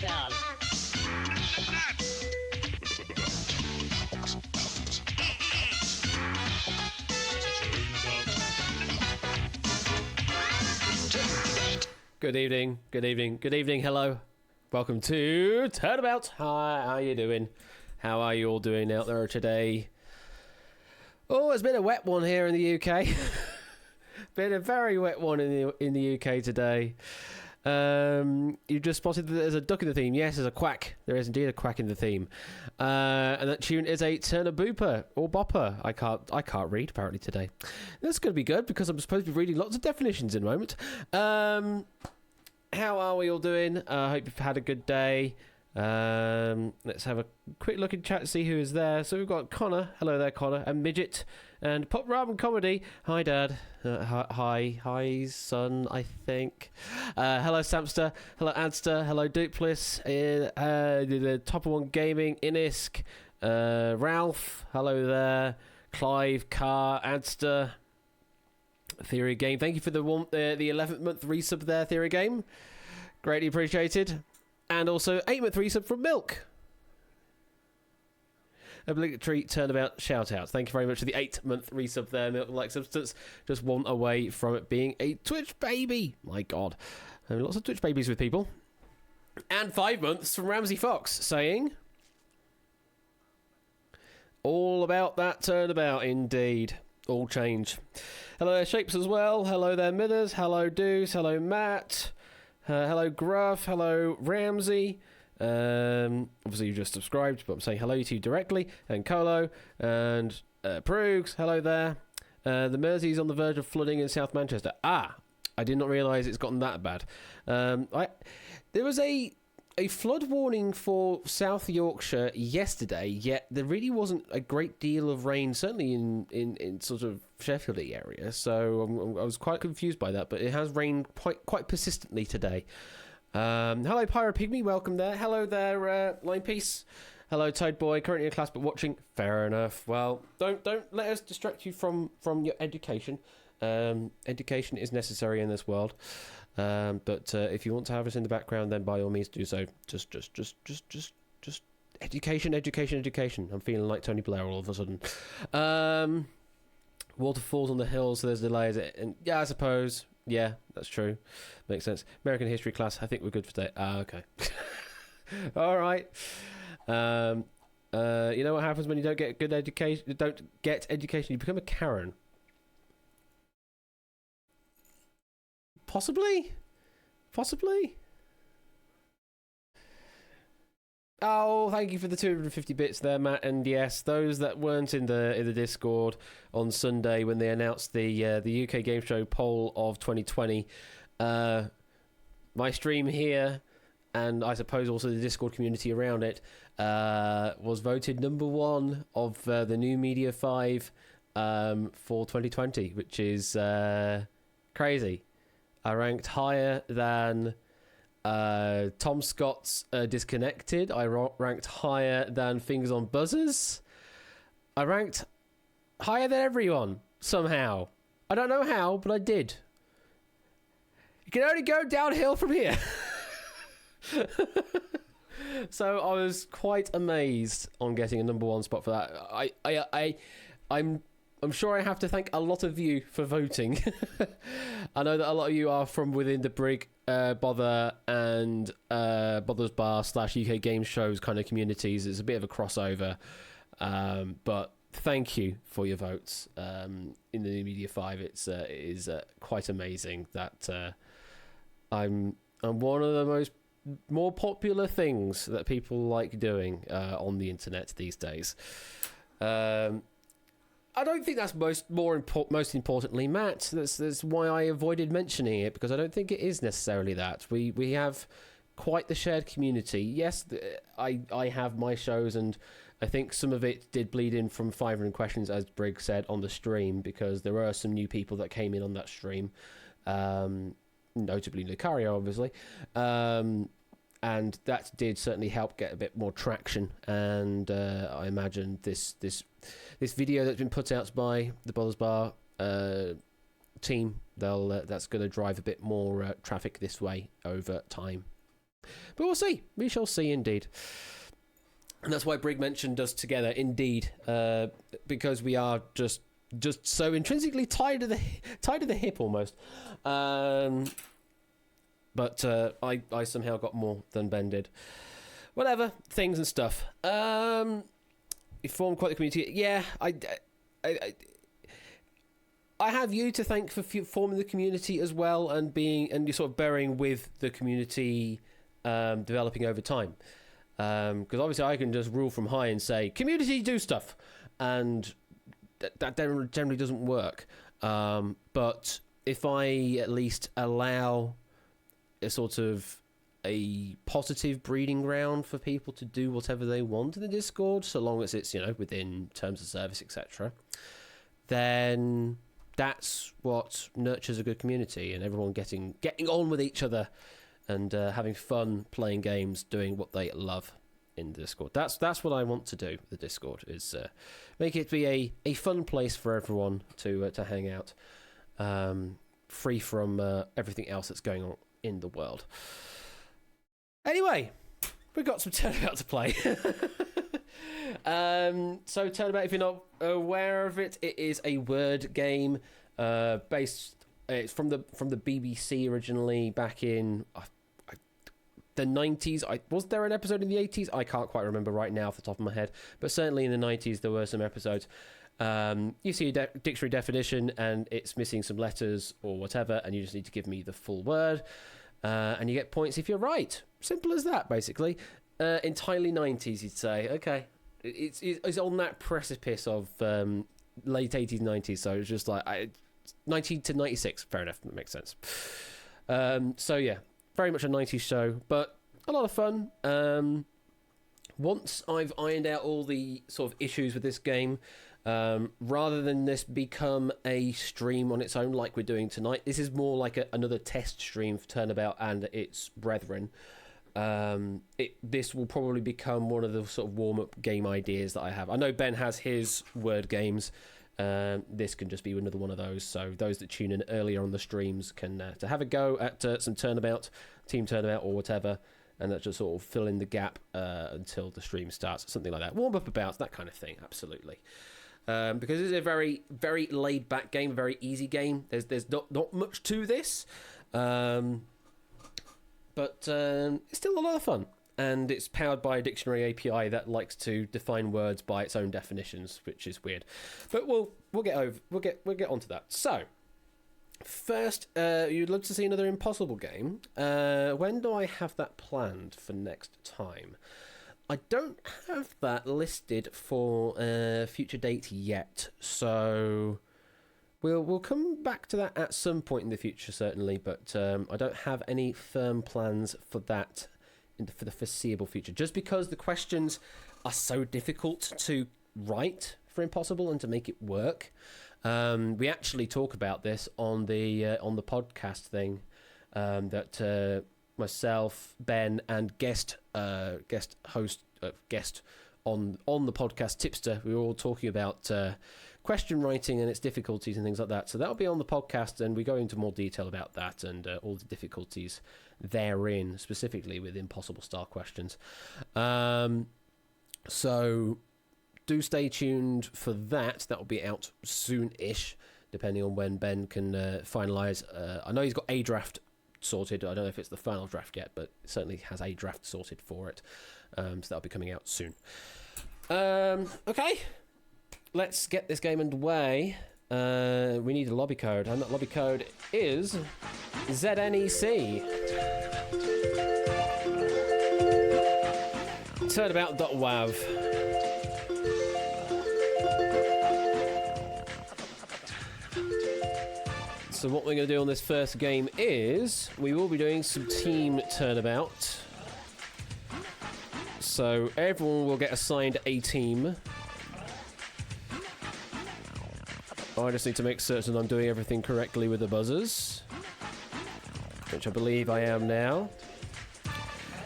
down. Good evening, good evening, good evening, hello. Welcome to Turnabout. Hi, how are you doing? How are you all doing out there today? Oh, it's been a wet one here in the UK. Been a very wet one in the UK today. You just spotted that there's a duck in the theme. Yes, there's a quack. There is indeed a quack in the theme. And that tune is a Turner Booper or Bopper. I can't read apparently today. That's going to be good because I'm supposed to be reading lots of definitions in a moment. How are we all doing? I hope you've had a good day. Let's have a quick look in chat to see who is there. So we've got Connor. Hello there, Connor. And Midget. And Pop Ramen Comedy. Hi, Dad. Hi, son, I think. Hello, Samster. Hello, Adster. Hello, Duplis. The Top One Gaming. Inisk. Ralph. Hello there. Clive. Carr. Adster. Theory Game. Thank you for the 11th month resub there, Theory Game. Greatly appreciated. And also 8-month resub from Milk. Obligatory turnabout shout out. Thank you very much for the 8-month resub there, Milk Like Substance. Just one away from it being a Twitch baby. My God. Lots of Twitch babies with people. And 5 months from Ramsey Fox saying, all about that turnabout indeed. All change. Hello there, Shapes as well. Hello there, Mithers. Hello, Deuce. Hello, Matt. Hello, Gruff. Hello, Ramsey. Obviously, you just subscribed, but I'm saying hello to you directly. And Colo. And Proogs. Hello there. The Mersey's on the verge of flooding in South Manchester. Ah, I did not realise it's gotten that bad. There was a flood warning for South Yorkshire yesterday, yet there really wasn't a great deal of rain, certainly in sort of Sheffieldy area, so I was quite confused by that, but it has rained quite persistently today. Hello, Pyro Pygmy, welcome there. Hello there, Line Piece. Hello, Toad Boy, currently in class but watching. Fair enough. Well, don't let us distract you from your education. Education is necessary in this world. But if you want to have us in the background, then by all means do so. Just education. I'm feeling like Tony Blair all of a sudden. Water falls on the hills, so there's delays. And yeah, I suppose. Yeah, that's true. Makes sense. American history class. I think we're good for today. Okay. All right. You know what happens when you don't get good education? You don't get education. You become a Karen. Possibly. Oh, thank you for the 250 bits there, Matt. And yes, those that weren't in the Discord on Sunday when they announced the UK Game Show poll of 2020, my stream here, and I suppose also the Discord community around it, was voted number one of the New Media 5 for 2020, which is crazy. I ranked higher than Tom Scott's Disconnected. I ranked higher than Fingers on Buzzers. I ranked higher than everyone, somehow. I don't know how, but I did. You can only go downhill from here. So I was quite amazed on getting a number one spot for that. I'm sure I have to thank a lot of you for voting. I know that a lot of you are from within the Brig, Bother, and Bother's Bar / UK Game Shows kind of communities. It's a bit of a crossover. But thank you for your votes in the New Media 5. It is quite amazing that I'm one of the more popular things that people like doing on the internet these days. I don't think that's most importantly, Matt. That's why I avoided mentioning it, because I don't think it is necessarily that. We have quite the shared community. Yes, I have my shows, and I think some of it did bleed in from 500 Questions, as Brig said on the stream, because there were some new people that came in on that stream, notably Lucario, obviously. And that did certainly help get a bit more traction. And I imagine this video that's been put out by the Bothers Bar team, that's going to drive a bit more traffic this way over time. But we'll see. We shall see indeed. And that's why Brig mentioned us together, indeed, because we are just so intrinsically tied to the hip almost. But I somehow got more than Ben did. Whatever, things and stuff. You formed quite the community. Yeah, I have you to thank for forming the community as well, and you're sort of bearing with the community developing over time. Because obviously I can just rule from high and say, community, do stuff. And that generally doesn't work. But if I at least allow a sort of a positive breeding ground for people to do whatever they want in the Discord, so long as it's, within terms of service, etc., then that's what nurtures a good community, and everyone getting on with each other and having fun playing games, doing what they love in the Discord. That's what I want to do. The Discord is make it be a fun place for everyone to hang out, free from everything else that's going on in the world. Anyway, we've got some Turnabout to play. So Turnabout, if you're not aware of it, it is a word game based. It's from the BBC originally, back in the 90s. Was there an episode in the 80s? I can't quite remember right now off the top of my head, but certainly in the 90s there were some episodes. You see a dictionary definition and it's missing some letters or whatever, and you just need to give me the full word, and you get points if you're right. Simple as that, basically. Entirely 90s, you'd say. Okay, it's on that precipice of late 80s, 90s, so it's just like 90 to 96. Fair enough, that makes sense. So yeah, very much a 90s show, but a lot of fun. Once I've ironed out all the sort of issues with this game, rather than this become a stream on its own like we're doing tonight, this is more like another test stream for Turnabout and its brethren. This will probably become one of the sort of warm-up game ideas that I have. I know Ben has his word games. This can just be another one of those, so those that tune in earlier on the streams can to have a go at some Turnabout, Team Turnabout or whatever, and that just sort of fill in the gap until the stream starts, something like that. Warm up about that kind of thing, absolutely. Because it's a very, very laid back game, a very easy game. There's not much to this, but it's still a lot of fun. And it's powered by a dictionary API that likes to define words by its own definitions, which is weird. But we'll get onto that. So, first, you'd love to see another Impossible game. When do I have that planned for next time? I don't have that listed for a future date yet, so we'll come back to that at some point in the future, certainly. But I don't have any firm plans for that for the foreseeable future, just because the questions are so difficult to write for Impossible and to make it work. We actually talk about this on the podcast thing that myself, Ben, and guest host on the podcast Tipster, we were all talking about question writing and its difficulties and things like that. So that'll be on the podcast, and we go into more detail about that and all the difficulties therein, specifically with impossible style questions. So do stay tuned for that. That will be out soon-ish, depending on when Ben can finalise. I know he's got a draft sorted. I don't know if it's the final draft yet, but it certainly has a draft sorted for it. So that'll be coming out soon. Okay, let's get this game underway. We need a lobby code, and that lobby code is ZNEC. Turnabout.wav. So what we're going to do on this first game is we will be doing some team Turnabout. So everyone will get assigned a team. I just need to make certain I'm doing everything correctly with the buzzers, which I believe I am now.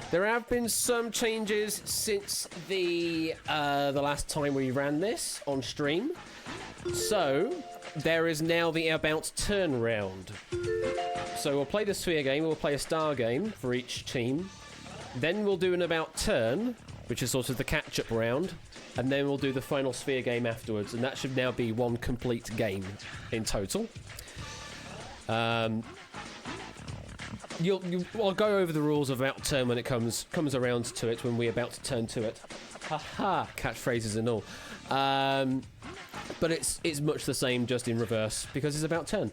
There have been some changes since the last time we ran this on stream. So there is now the About Turn round. So we'll play the Sphere game, we'll play a Star game for each team. Then we'll do an about turn, which is sort of the catch-up round, and then we'll do the final sphere game afterwards, and that should now be one complete game in total. I'll go over the rules of about turn when it comes around to it, when we're about to turn to it. Haha, catchphrases and all. But it's much the same, just in reverse, because it's about turn.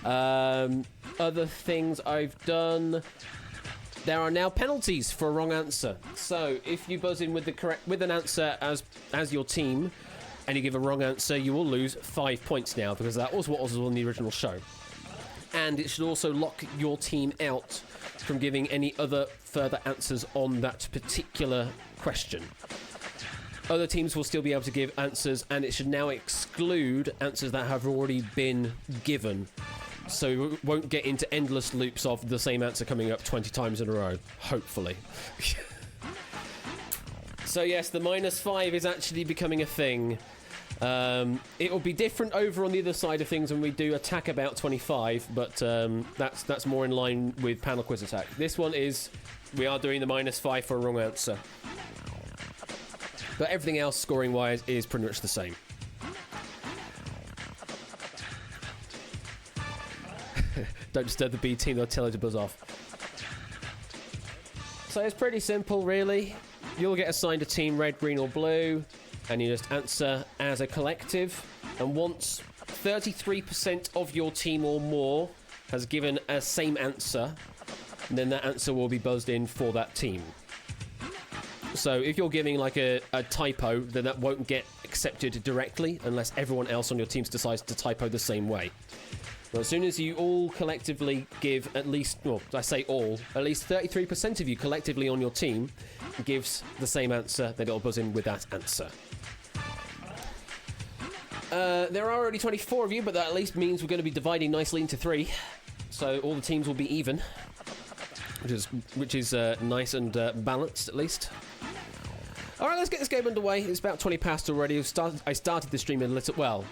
Other things I've done. There are now penalties for a wrong answer. So if you buzz in with an answer as your team, and you give a wrong answer, you will lose 5 points now, because that was what was on the original show. And it should also lock your team out from giving any other further answers on that particular question. Other teams will still be able to give answers, and it should now exclude answers that have already been given. So we won't get into endless loops of the same answer coming up 20 times in a row, hopefully. So yes, the -5 is actually becoming a thing. It will be different over on the other side of things when we do attack about 25, but that's more in line with panel quiz attack. This one is, we are doing the -5 for a wrong answer. But everything else, scoring-wise, is pretty much the same. Don't disturb the B team, they'll tell you to buzz off. So it's pretty simple, really. You'll get assigned a team, red, green, or blue, and you just answer as a collective. And once 33% of your team or more has given a same answer, then that answer will be buzzed in for that team. So if you're giving like a typo, then that won't get accepted directly unless everyone else on your team decides to typo the same way. Well, as soon as you all collectively give at least, well, I say all, at least 33% of you collectively on your team gives the same answer, then it'll buzz in with that answer. There are already 24 of you, but that at least means we're going to be dividing nicely into 3. So all the teams will be even, which is nice and balanced at least. All right, let's get this game underway. It's about 20 past already. I started the stream a little... Well,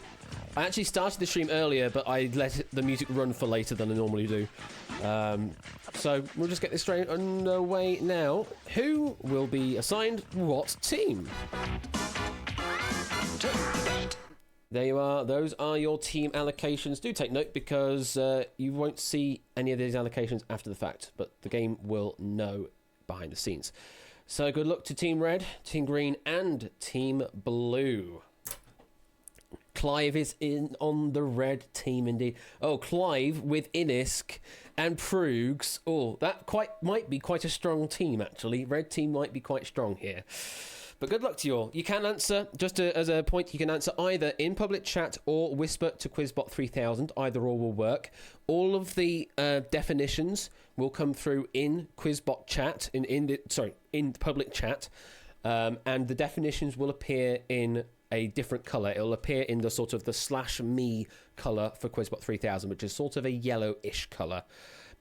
I actually started the stream earlier, but I let the music run for later than I normally do. So we'll just get this straight underway now. Who will be assigned what team? There you are. Those are your team allocations. Do take note, because you won't see any of these allocations after the fact, but the game will know behind the scenes. So good luck to Team Red, Team Green, and Team Blue. Clive is in on the red team indeed. Oh, Clive with Inisk and Proogs. Oh, that might be quite a strong team, actually. Red team might be quite strong here. But good luck to you all. You can answer, just as a point, you can answer either in public chat or whisper to Quizbot 3000. Either or will work. All of the definitions will come through in Quizbot chat, in public chat, and the definitions will appear in a different colour. It'll appear in the sort of the /me colour for Quizbot 3000, which is sort of a yellowish colour.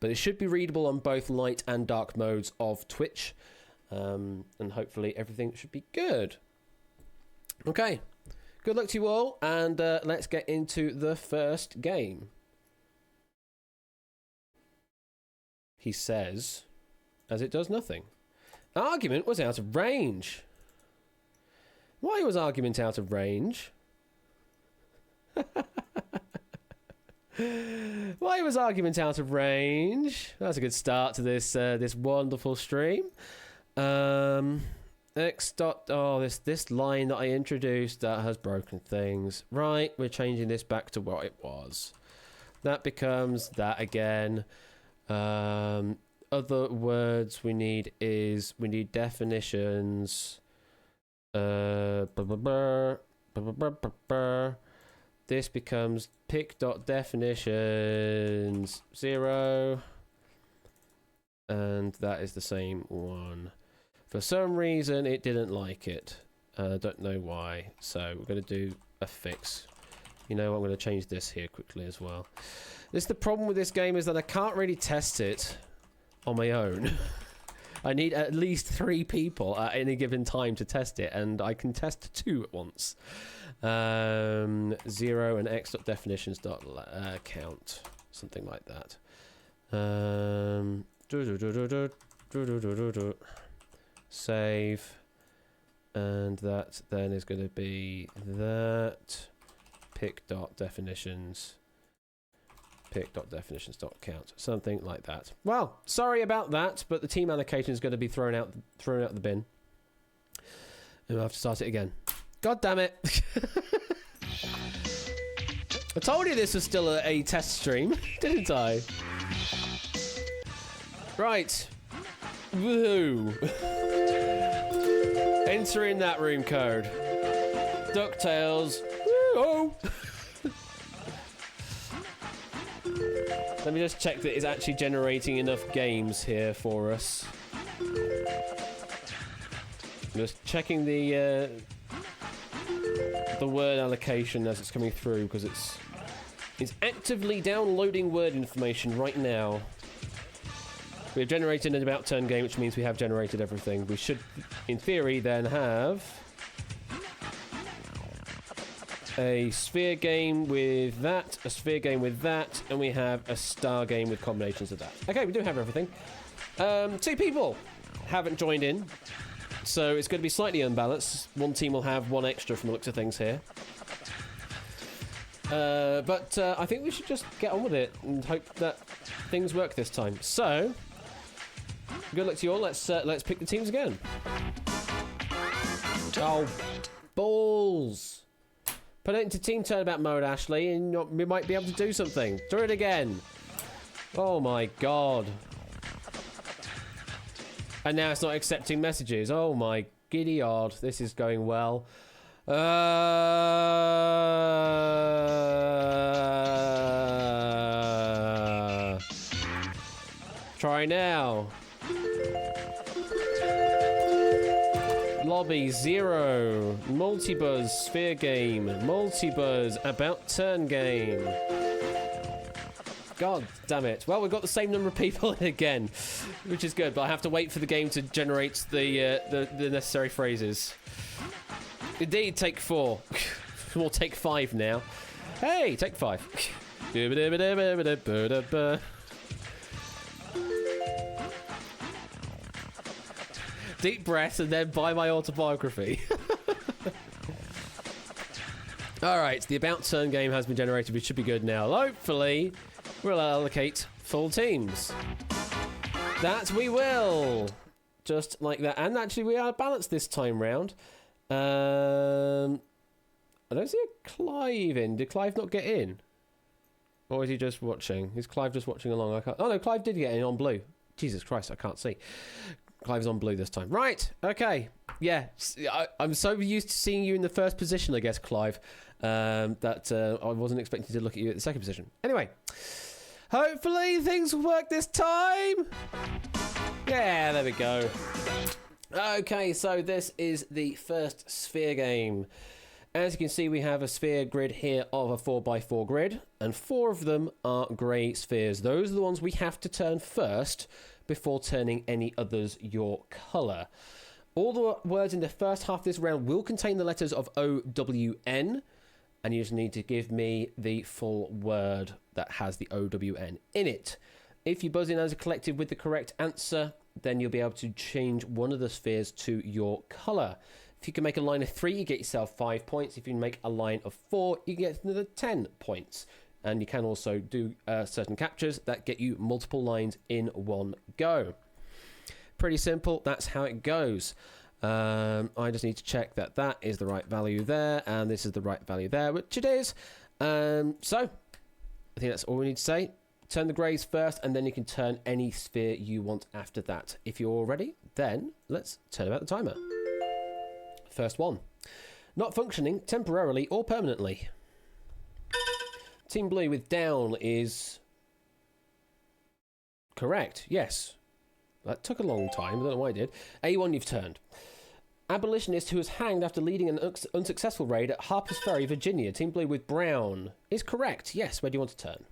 But it should be readable on both light and dark modes of Twitch. And hopefully everything should be good. Okay, good luck to you all, and let's get into the first game. He says, as it does nothing. Argument was out of range. Why was argument out of range? Why was argument out of range? That's a good start to this this wonderful stream. X dot. Oh, this line that I introduced that has broken things. Right, we're changing this back to what it was. That becomes that again. Other words we need definitions. This becomes pick dot definitions 0, and that is the same one. For some reason, it didn't like it. I don't know why. So we're going to do a fix. You know, I'm going to change this here quickly as well. The problem with this game is that I can't really test it on my own. I need at least 3 people at any given time to test it, and I can test 2 at once. 0 and x.definitions.count. Something like that. Save. And that then is going to be that. Pick.definitions. Pick.definitions.count. Something like that. Well, sorry about that, but the team allocation is going to be thrown out the bin. And we'll have to start it again. God damn it. I told you this was still a test stream, didn't I? Right. Woohoo. Enter in that room code. DuckTales. Woo-oh. Let me just check that it's actually generating enough games here for us. Just checking the word allocation as it's coming through, because it's actively downloading word information right now. We've generated an about turn game, which means we have generated everything. We should, in theory, then have a sphere game with that, a sphere game with that, and we have a star game with combinations of that. Okay, we do have everything. 2 people haven't joined in, so it's going to be slightly unbalanced. One team will have 1 extra from the looks of things here. But I think we should just get on with it and hope that things work this time. So, good luck to you all. Let's pick the teams again. Oh, balls! Put it into team turnabout mode, Ashley, and we might be able to do something. Do it again. Oh my god. And now it's not accepting messages. Oh my giddy odd. This is going well. Try now. Lobby 0. Multibuzz sphere game. Multibuzz about turn game. God damn it. Well, we've got the same number of people in again, which is good, but I have to wait for the game to generate the necessary phrases. Indeed, take 4. We'll take 5 now. Hey, take 5. Deep breaths and then buy my autobiography. Alright, the about turn game has been generated. We should be good now. Hopefully, we'll allocate full teams. That we will. Just like that. And actually, we are balanced this time round. I don't see a Clive in. Did Clive not get in? Or is he just watching? Is Clive just watching along? I can't... Oh no, Clive did get in on blue. Jesus Christ, I can't see. Clive's on blue this time. Right, okay. Yeah, I'm so used to seeing you in the first position, I guess, Clive, that I wasn't expecting to look at you at the second position. Anyway, hopefully things will work this time. Yeah, there we go. Okay, so this is the first sphere game. As you can see, we have a sphere grid here of a 4x4 grid, and 4 of them are grey spheres. Those are the ones we have to turn first before turning any others your colour. All the words in the first half of this round will contain the letters of O-W-N, and you just need to give me the full word that has the O-W-N in it. If you buzz in as a collective with the correct answer, then you'll be able to change one of the spheres to your colour. If you can make a line of 3, you get yourself 5 points. If you can make a line of 4, you get another 10 points. And you can also do certain captures that get you multiple lines in one go. Pretty simple. That's how it goes. I just need to check that that is the right value there, and this is the right value there, which it is. So, I think that's all we need to say. Turn the greys first, and then you can turn any sphere you want after that. If you're all ready, then let's turn about the timer. First one. Not functioning temporarily or permanently. Team Blue with down is correct. Yes. That took a long time. I don't know why I did. A1, you've turned. Abolitionist who was hanged after leading an unsuccessful raid at Harper's Ferry, Virginia. Team Blue with brown is correct. Yes. Where do you want to turn?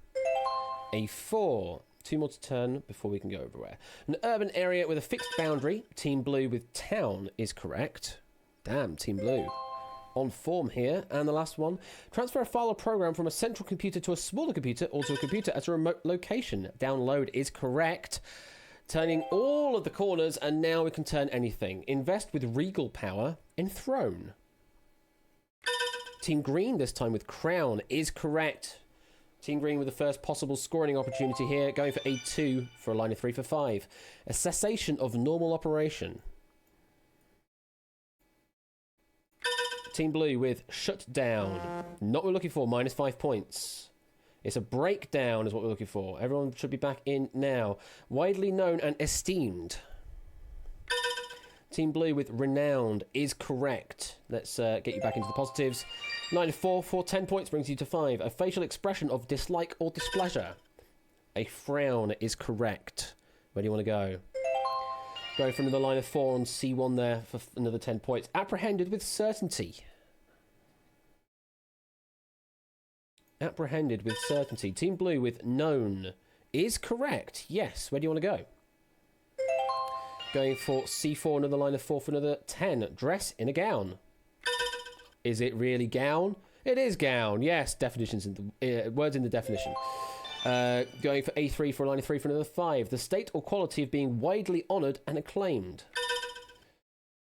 A4. 2 more to turn before we can go everywhere. An urban area with a fixed boundary. Team Blue with town is correct. Damn, Team Blue. On form here. And the last one. Transfer a file or program from a central computer to a smaller computer or to a computer at a remote location. Download is correct. Turning all of the corners, and now we can turn anything. Invest with regal power. Enthrone. Team Green this time with Crown is correct. Team Green with the first possible scoring opportunity here, going for A2 for a line of 3 for 5. A cessation of normal operation. Team Blue with Shut Down. Not what we're looking for, minus 5 points. It's a breakdown is what we're looking for. Everyone should be back in now. Widely known and esteemed. Team Blue with Renowned is correct. Let's get you back into the positives. 9 of 4 for 10 points brings you to 5. A facial expression of dislike or displeasure. A frown is correct. Where do you want to go? Go for another line of 4 on C1 there for another 10 points. Apprehended with certainty. Apprehended with certainty. Team Blue with known is correct. Yes. Where do you want to go? Going for C4, another line of 4 for another 10. Dress in a gown. Is it really gown? It is gown. Yes. Definitions in the words in the definition. Going for A3 for a line of 3 for another 5. The state or quality of being widely honoured and acclaimed.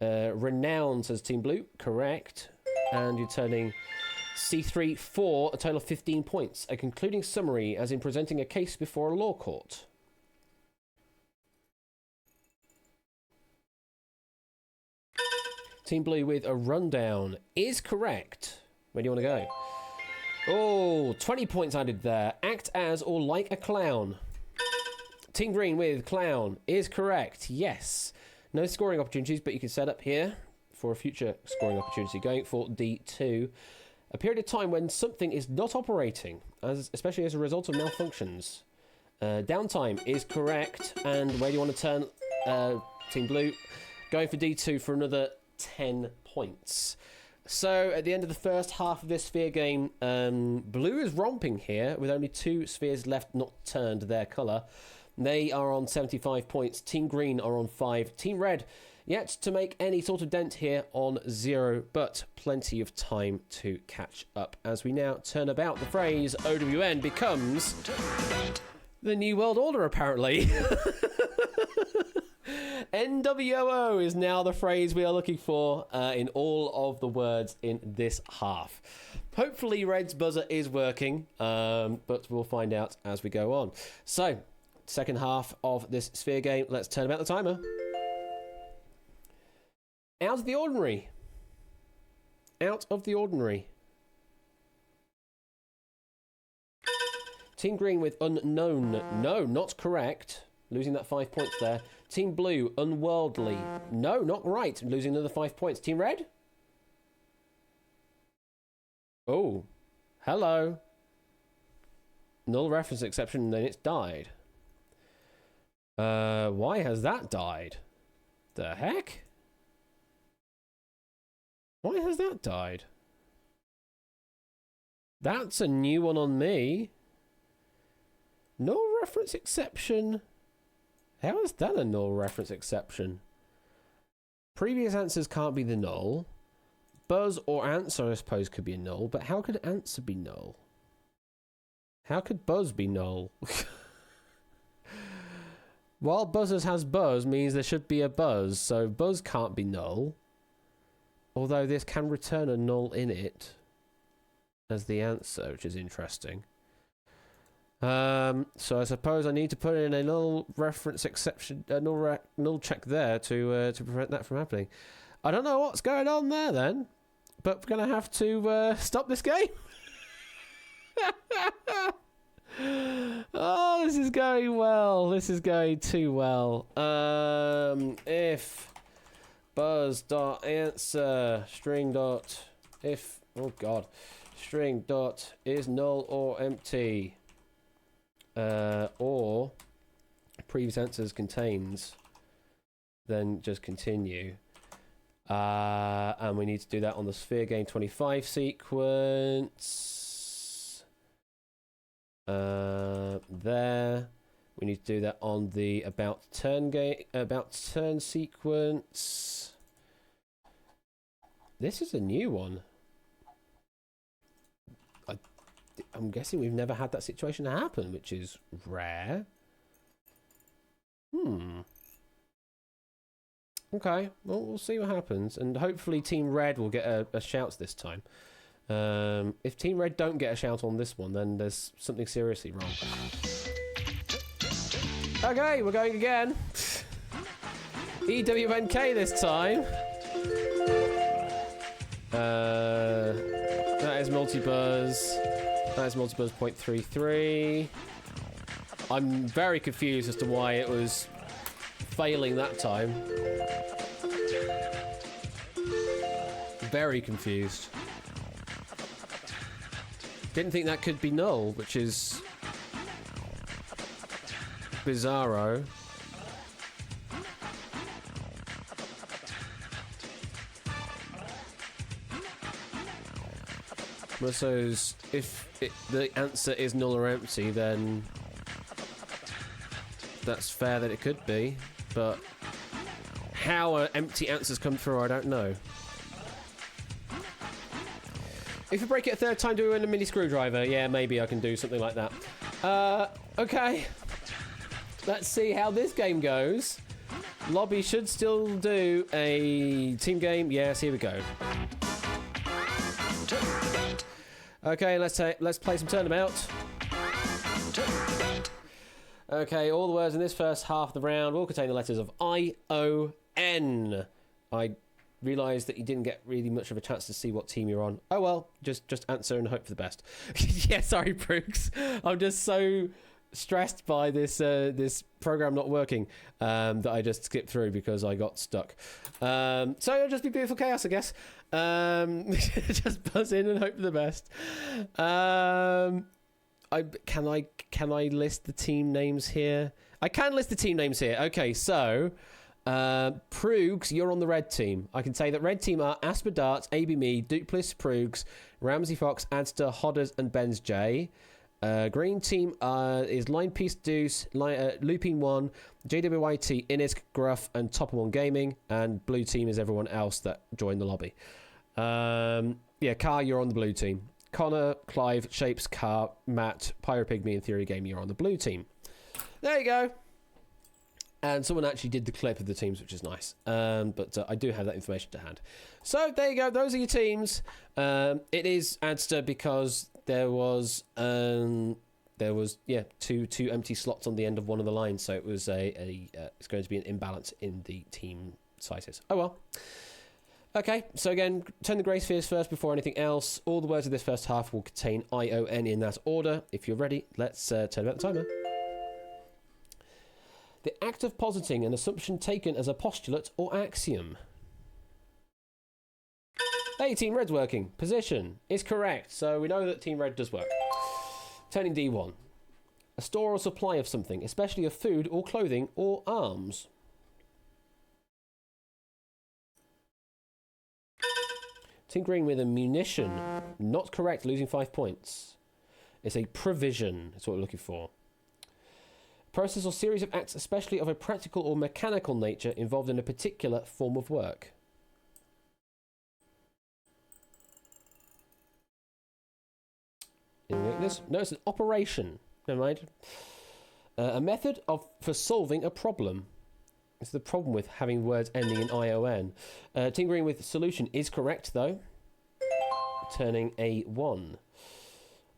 Renowned, says Team Blue. Correct. And you're turning C3 for a total of 15 points. A concluding summary, as in presenting a case before a law court. Team Blue with a rundown is correct. Where do you want to go? Oh, 20 points added there. Act as or like a clown. Team Green with clown is correct. Yes. No scoring opportunities, but you can set up here for a future scoring opportunity. Going for D2. A period of time when something is not operating, especially as a result of malfunctions. Downtime is correct. And where do you want to turn? Team Blue. Going for D2 for another 10 points. So, at the end of the first half of this sphere game, Blue is romping here with only 2 spheres left not turned their colour. They are on 75 points. Team Green are on 5. Team Red yet to make any sort of dent here on 0, but plenty of time to catch up. As we now turn about, the phrase OWN becomes the New World Order, apparently. NWOO is now the phrase we are looking for in all of the words in this half. Hopefully Red's buzzer is working, but we'll find out as we go on. So, second half of this sphere game. Let's turn about the timer. Out of the ordinary. Out of the ordinary. Team Green with unknown. No, not correct. Losing that 5 points there. Team Blue, unworldly. No, not right. Losing another 5 points. Team Red? Oh. Hello. Null reference exception, then it's died. Why has that died? The heck? Why has that died? That's a new one on me. Null reference exception. How is that a null reference exception? Previous answers can't be the null. Buzz or answer, I suppose, could be a null, but how could answer be null? How could buzz be null? While buzzers has buzz means there should be a buzz, so buzz can't be null. Although this can return a null in it as the answer, which is interesting. So I suppose I need to put in a null reference exception, a null check there to prevent that from happening. I don't know what's going on there then, but we're going to have to stop this game. Oh, this is going well. This is going too well. If buzz dot answer string dot if string dot is null or empty. Or previous answers contains, then just continue. And we need to do that on the sphere game 25 sequence. There. We need to do that on the about turn sequence. This is a new one. I'm guessing we've never had that situation happen, which is rare. Okay, well, we'll see what happens. And hopefully Team Red will get a shout this time. If Team Red don't get a shout on this one, then there's something seriously wrong. Okay, we're going again. EWNK this time. That is multi-buzz. That is multi-buzz 0.33. I'm very confused as to why it was failing that time. Very confused. Didn't think that could be null, which is bizarro. So if the answer is null or empty, then that's fair that it could be, but how empty answers come through, I don't know. If you break it a third time, do we win a mini screwdriver? Yeah, maybe I can do something like that. Okay. Let's see how this game goes. Lobby should still do a team game. Yes, here we go. Okay, let's play some Turnabout. Okay, all the words in this first half of the round will contain the letters of I-O-N. I realised that you didn't get really much of a chance to see what team you're on. Oh well, just answer and hope for the best. Yeah, sorry, Brooks. I'm just so stressed by this this program not working that I just skipped through because I got stuck. So it'll just be beautiful chaos, I guess. Just buzz in and hope for the best. Can I list the team names here? I can list the team names here. Okay, so Proogs, you're on the red team. I can say that red team are Asper Darts, AB Me, Duplis, Proogs, Ramsey Fox, Adster, Hodders, and Benz J. Green team is Line Piece Deuce, Lupine 1, JWYT, Inisk, Gruff, and Topper 1 Gaming. And blue team is everyone else that joined the lobby. Yeah, Car, you're on the blue team. Connor, Clive, Shapes, Car, Matt, Pyropygmy, and Theory Game, you're on the blue team. There you go. And someone actually did the clip of the teams, which is nice. But I do have that information to hand. So there you go. Those are your teams. It is Adster because there was two empty slots on the end of one of the lines, so it was it's going to be an imbalance in the team sizes. Oh well. Okay, so again, turn the grey spheres first before anything else. All the words of this first half will contain I-O-N in that order. If you're ready, let's turn about the timer. The act of positing an assumption taken as a postulate or axiom. Hey, Team Red's working. Position is correct, so we know that Team Red does work. Turning D1. A store or supply of something, especially of food or clothing or arms. Team Green with a munition. Not correct, losing 5 points. It's a provision, that's what we're looking for. Process or series of acts, especially of a practical or mechanical nature, involved in a particular form of work. No, it's an operation. Never mind. A method for solving a problem. It's the problem with having words ending in I-O-N. Team Green with solution is correct, though. Turning a 1.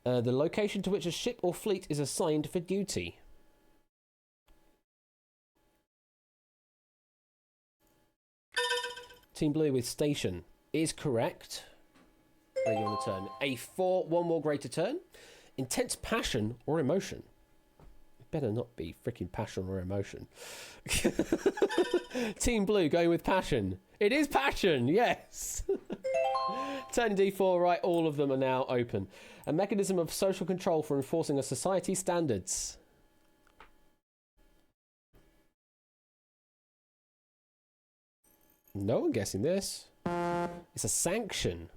The location to which a ship or fleet is assigned for duty. Team Blue with station is correct. Where are you on the turn? A 4, one more greater turn. Intense passion or emotion. It better not be freaking passion or emotion. Team Blue going with passion. It is passion, yes. Turn D4, right, all of them are now open. A mechanism of social control for enforcing a society's standards. No one guessing this. It's a sanction.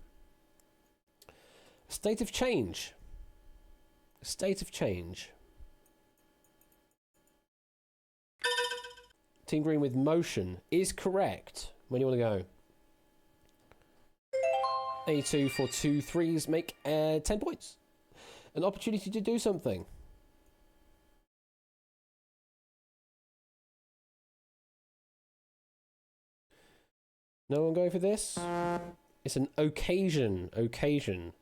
A state of change. A state of change. Team Green with motion is correct. When do you want to go? A2 for 2 threes make 10 points. An opportunity to do something. No one going for this? It's an occasion. Occasion.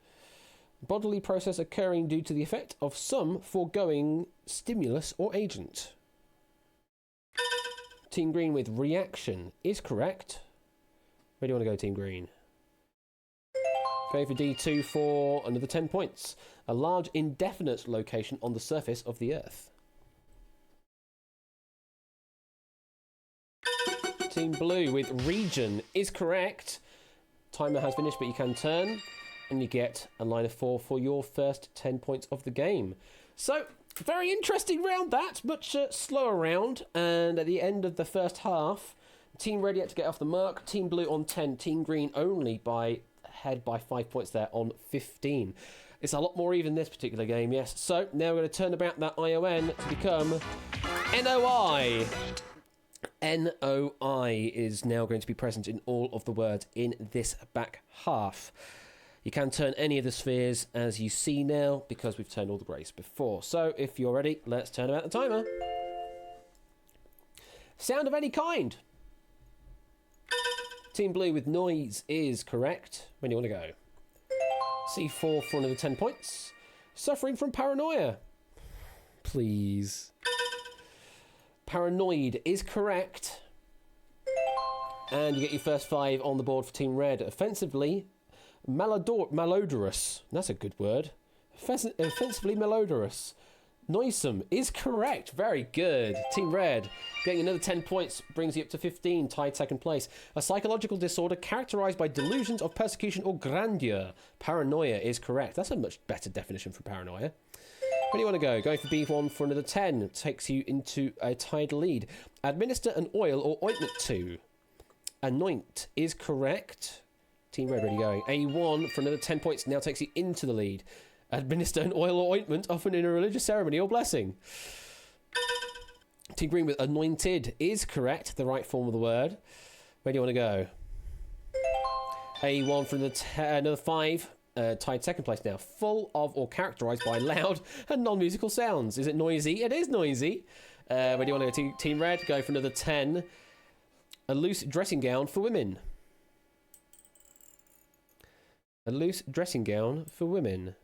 Bodily process occurring due to the effect of some foregoing stimulus or agent. Team Green with reaction is correct. Where do you want to go, Team Green? Going for D2 for another 10 points. A large indefinite location on the surface of the Earth. Team Blue with region is correct. Timer has finished, but you can turn. And you get a line of 4 for your first 10 points of the game. So, very interesting round that. Much slower round. And at the end of the first half, Team Red yet to get off the mark. Team Blue on 10. Team Green only ahead by 5 points there on 15. It's a lot more even this particular game, yes. So, now we're going to turn about that ION to become NOI. NOI is now going to be present in all of the words in this back half. You can turn any of the spheres as you see now because we've turned all the greys before. So if you're ready, let's turn about the timer. Sound of any kind. Team Blue with noise is correct. When do you want to go? C4 for another 10 points. Suffering from paranoia. Please. Paranoid is correct. And you get your first 5 on the board for Team Red. Offensively, malodorous. That's a good word. Offensively malodorous. Noisome is correct. Very good. Team Red getting another 10 points brings you up to 15, tied second place. A psychological disorder characterized by delusions of persecution or grandeur. Paranoia is correct. That's a much better definition for paranoia. Where do you want to go? Going for B1 for another 10. Takes you into a tied lead. Administer an oil or ointment to. Anoint is correct. Team Red, ready going. A1 for another 10 points now takes you into the lead. Administer an oil or ointment often in a religious ceremony or blessing. Team Green with anointed is correct, the right form of the word. Where do you want to go? A1 for another 5. Tied second place now. Full of or characterised by loud and non-musical sounds. Is it noisy? It is noisy. Where do you want to go? Team Red, go for another 10. A loose dressing gown for women. A loose dressing gown for women.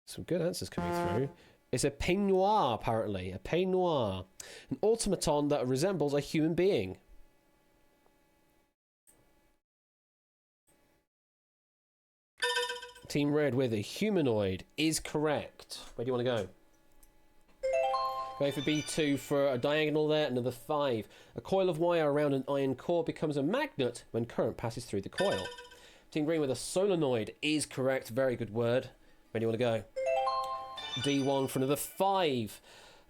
Some good answers coming through. It's a peignoir, apparently. A peignoir. An automaton that resembles a human being. Team Red with a humanoid is correct. Where do you want to go? Going for B2 for a diagonal there, another 5. A coil of wire around an iron core becomes a magnet when current passes through the coil. Team Green with a solenoid is correct. Very good word. Where do you want to go? D1 for another 5.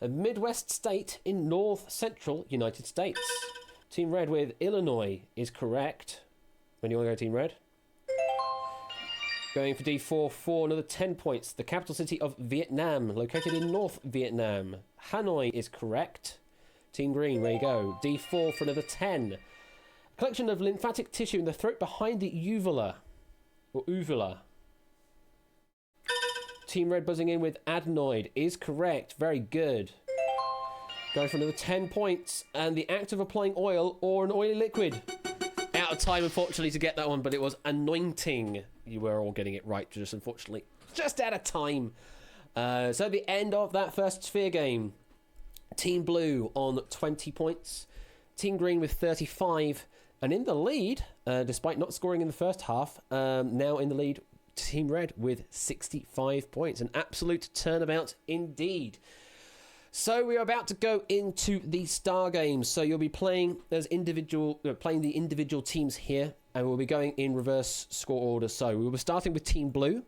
A Midwest state in north-central United States. Team Red with Illinois is correct. Where do you want to go, Team Red? Going for D4 for another 10 points. The capital city of Vietnam, located in North Vietnam. Hanoi is correct. Team Green, where you go? D4 for another 10. A collection of lymphatic tissue in the throat behind the uvula. Or uvula. Team Red buzzing in with adenoid is correct. Very good. Going for another 10 points. And the act of applying oil or an oily liquid. Out of time, unfortunately, to get that one, but it was anointing. You were all getting it right, just unfortunately. Just out of time. So the end of that first sphere game. Team Blue on 20 points. Team Green with 35. And in the lead, despite not scoring in the first half, now in the lead, Team Red with 65 points. An absolute turnabout indeed. So we're about to go into the star games. So you'll be playing as playing the individual teams here, and we'll be going in reverse score order. So we'll be starting with Team Blue,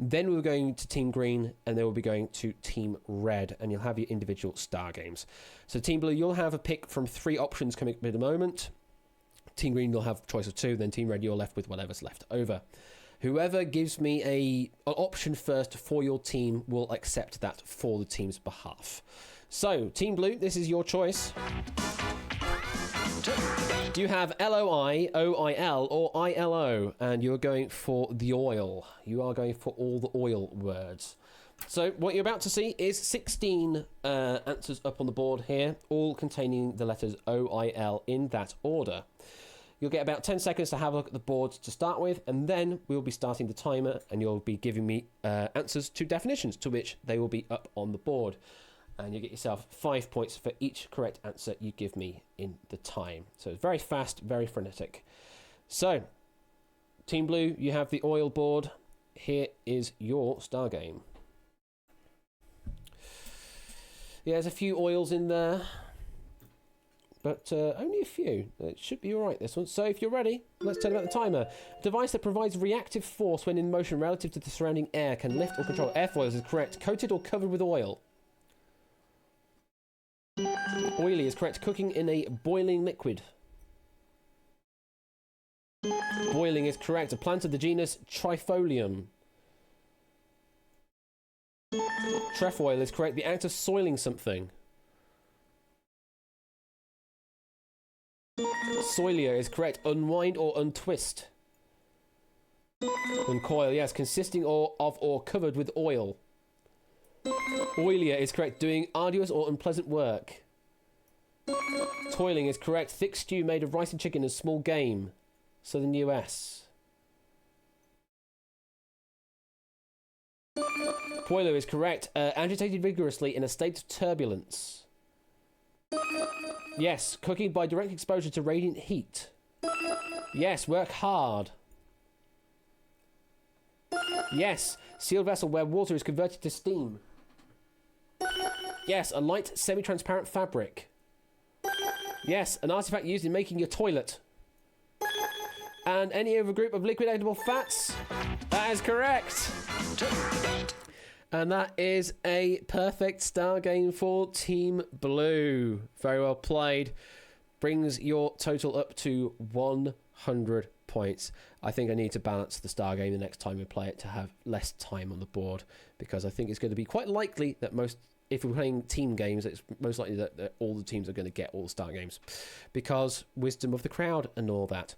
then we're going to Team Green, and then we'll be going to Team Red, and you'll have your individual star games. So Team Blue, you'll have a pick from 3 options coming up in a moment. Team Green, you'll have a choice of 2. Then Team Red, you're left with whatever's left over. Whoever gives me an option first for your team will accept that for the team's behalf. So, Team Blue, this is your choice. You have LOI, OIL, or ILO, and you're going for the oil. You are going for all the oil words. So what you're about to see is 16 answers up on the board here, all containing the letters O-I-L in that order. You'll get about 10 seconds to have a look at the board to start with, and then we'll be starting the timer, and you'll be giving me answers to definitions, to which they will be up on the board. And you get yourself 5 points for each correct answer you give me in the time. So it's very fast, very frenetic. So, Team Blue, you have the oil board. Here is your star game. Yeah, there's a few oils in there, but only a few. It should be all right, this one. So if you're ready, let's turn about the timer. A device that provides reactive force when in motion relative to the surrounding air can lift or control airfoils is correct. Coated or covered with oil. Oily is correct. Cooking in a boiling liquid. Boiling is correct. A plant of the genus Trifolium. Trefoil is correct. The act of soiling something. Soilia is correct. Unwind or untwist. Uncoil, yes. Consisting of or covered with oil. Oilier is correct. Doing arduous or unpleasant work. Toiling is correct. Thick stew made of rice and chicken and small game. Southern US. Poilo is correct. Agitated vigorously in a state of turbulence. Yes. Cooking by direct exposure to radiant heat. Yes. Work hard. Yes. Sealed vessel where water is converted to steam. Yes. A light semi-transparent fabric. Yes. An artifact used in making your toilet. And any other group of liquidatable fats. That is correct. And that is a perfect star game for Team Blue. Very well played. Brings your total up to 100 points. I think I need to balance the star game the next time we play it to have less time on the board, because I think it's going to be quite likely that if we're playing team games, it's most likely that all the teams are going to get all the star games, because wisdom of the crowd and all that.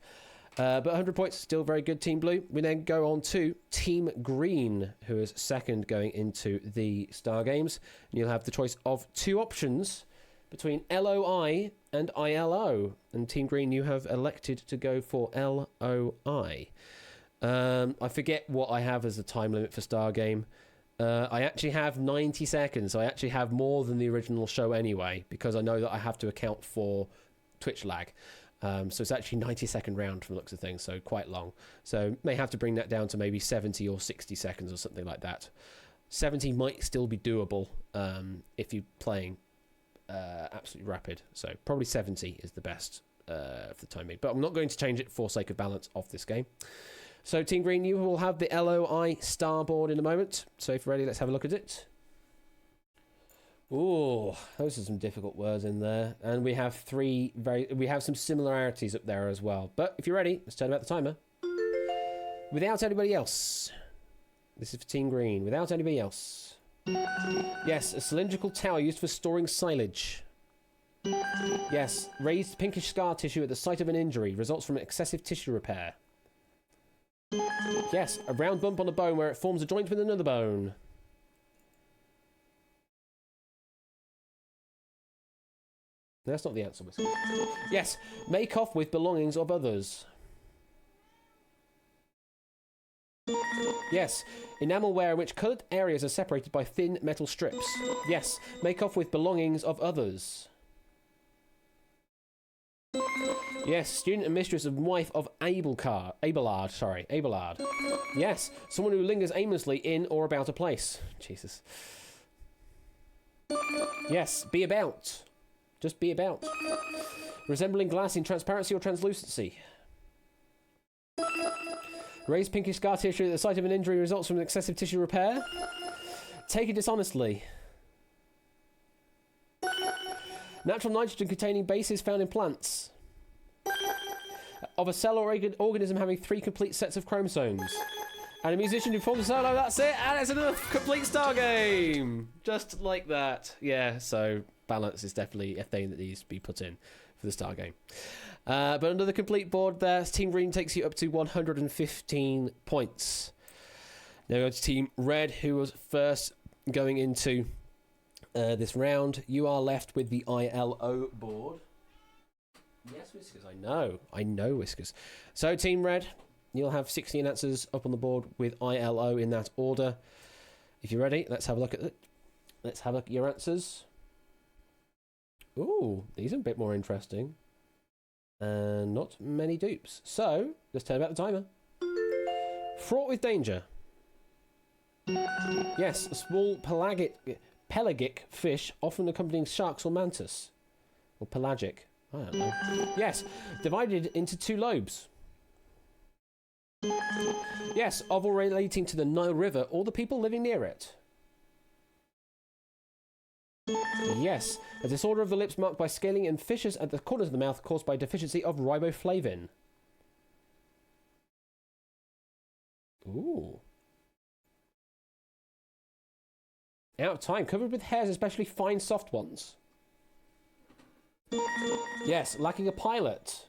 But 100 points, still very good, Team Blue. We then go on to Team Green, who is second going into the Star Games. And you'll have the choice of two options between LOI and ILO. And Team Green, you have elected to go for LOI. I forget what I have as a time limit for Star Game. I actually have 90 seconds. I actually have more than the original show anyway, because I know that I have to account for Twitch lag. So it's actually 90-second round from the looks of things, so quite long. So may have to bring that down to maybe 70 or 60 seconds or something like that. 70 might still be doable if you're playing absolutely rapid. So probably 70 is the best for the time being. But I'm not going to change it for sake of balance of this game. So Team Green, you will have the LOI star board in a moment. So if you're ready, let's have a look at it. Ooh, those are some difficult words in there. And we have we have some similarities up there as well. But if you're ready, let's turn about the timer. Without anybody else. This is for Team Green. Without anybody else. Yes, a cylindrical tower used for storing silage. Yes, raised pinkish scar tissue at the site of an injury results from excessive tissue repair. Yes, a round bump on a bone where it forms a joint with another bone. That's not the answer. Yes, make off with belongings of others. Yes, enamelware in which coloured areas are separated by thin metal strips. Yes, make off with belongings of others. Yes, student and mistress and wife of Abelard. Yes, someone who lingers aimlessly in or about a place. Jesus. Yes, be about. Just be about. Resembling glass in transparency or translucency. Raised pinkish scar tissue at the site of an injury results from excessive tissue repair. Taken dishonestly. Natural nitrogen containing bases found in plants. Of a cell or organism having 3 complete sets of chromosomes. And a musician who forms a solo, that's it, and it's another complete star game! Just like that. Yeah, so balance is definitely a thing that needs to be put in for the star game. But under the complete board there, Team Green takes you up to 115 points. Now we go to Team Red, who was first going into this round. You are left with the ILO board. Yes, Whiskers, I know, Whiskers. So, Team Red, you'll have 16 answers up on the board with ILO in that order. If you're ready, let's have a look at it. Let's have a look at your answers. Ooh, these are a bit more interesting. And not many dupes. So, let's turn about the timer. Fraught with danger. Yes, a small pelagic fish, often accompanying sharks or mantis. Or pelagic. I don't know. Yes, divided into 2 lobes. Yes, of or relating to the Nile River or the people living near it. Yes, a disorder of the lips marked by scaling and fissures at the corners of the mouth caused by deficiency of riboflavin. Ooh. Out of time, covered with hairs, especially fine soft ones. Yes, lacking a pilot.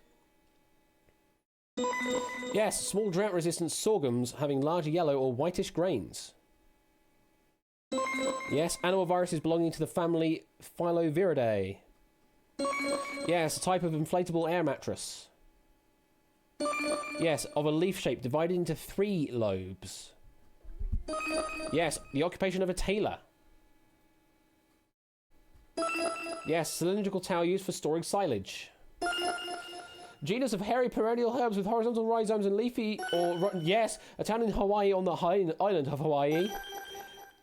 Yes, small drought-resistant sorghums having larger yellow or whitish grains. Yes, animal viruses belonging to the family Filoviridae. Yes, a type of inflatable air mattress. Yes, of a leaf shape divided into 3 lobes. Yes, the occupation of a tailor. Yes, cylindrical tower used for storing silage. Genus of hairy perennial herbs with horizontal rhizomes and leafy or... Yes, a town in Hawaii on the island of Hawaii.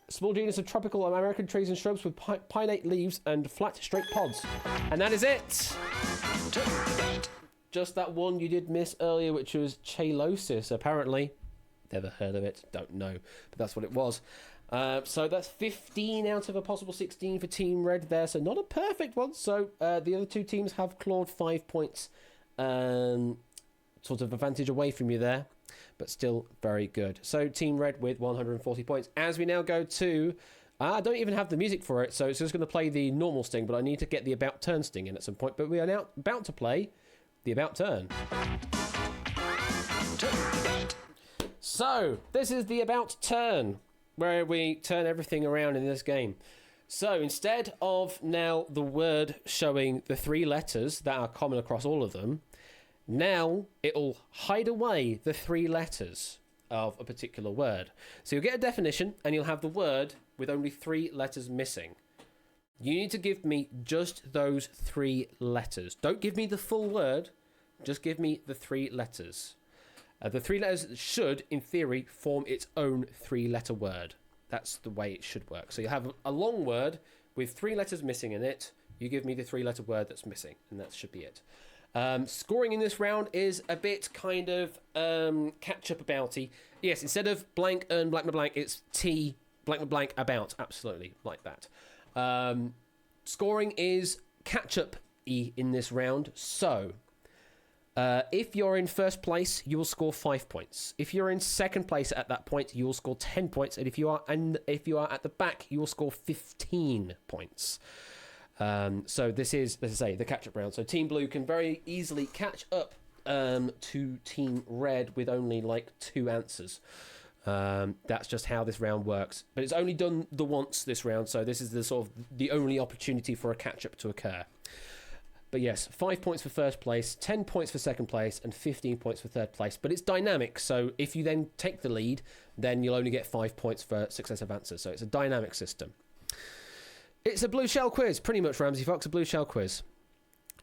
Small genus of tropical American trees and shrubs with pinnate leaves and flat, straight pods. And that is it! Just that one you did miss earlier, which was Chalosis, apparently. Never heard of it, don't know, but that's what it was. So that's 15 out of a possible 16 for Team Red there, so not a perfect one. So the other 2 teams have clawed 5 points sort of advantage away from you there, but still very good. So Team Red with 140 points. As we now go to... I don't even have the music for it, so it's just going to play the normal sting, but I need to get the About Turn sting in at some point. But we are now about to play the About Turn. So, this is the About Turn, where we turn everything around in this game. So, instead of now the word showing the 3 letters that are common across all of them, now it'll hide away the 3 letters of a particular word. So you'll get a definition, and you'll have the word with only 3 letters missing. You need to give me just those 3 letters. Don't give me the full word, just give me the 3 letters. The 3 letters should, in theory, form its own 3-letter word. That's the way it should work. So you have a long word with 3 letters missing in it. You give me the 3-letter word that's missing, and that should be it. Scoring in this round is a bit kind of catch-up-abouty. Yes, instead of blank earn blank blank, it's T blank blank about. Absolutely, like that. Scoring is catch-up-y in this round. So, if you're in first place, you will score 5 points. If you're in second place at that point, you will score 10 points. And if you are at the back, you will score 15 points. So this is, let's say, the catch-up round. So Team Blue can very easily catch up to Team Red with only like 2 answers. That's just how this round works. But it's only done the once this round, so this is the sort of the only opportunity for a catch-up to occur. But yes, 5 points for first place, 10 points for second place, and 15 points for third place. But it's dynamic, so if you then take the lead, then you'll only get 5 points for successive answers. So it's a dynamic system. It's a blue shell quiz, pretty much, Ramsey Fox, a blue shell quiz.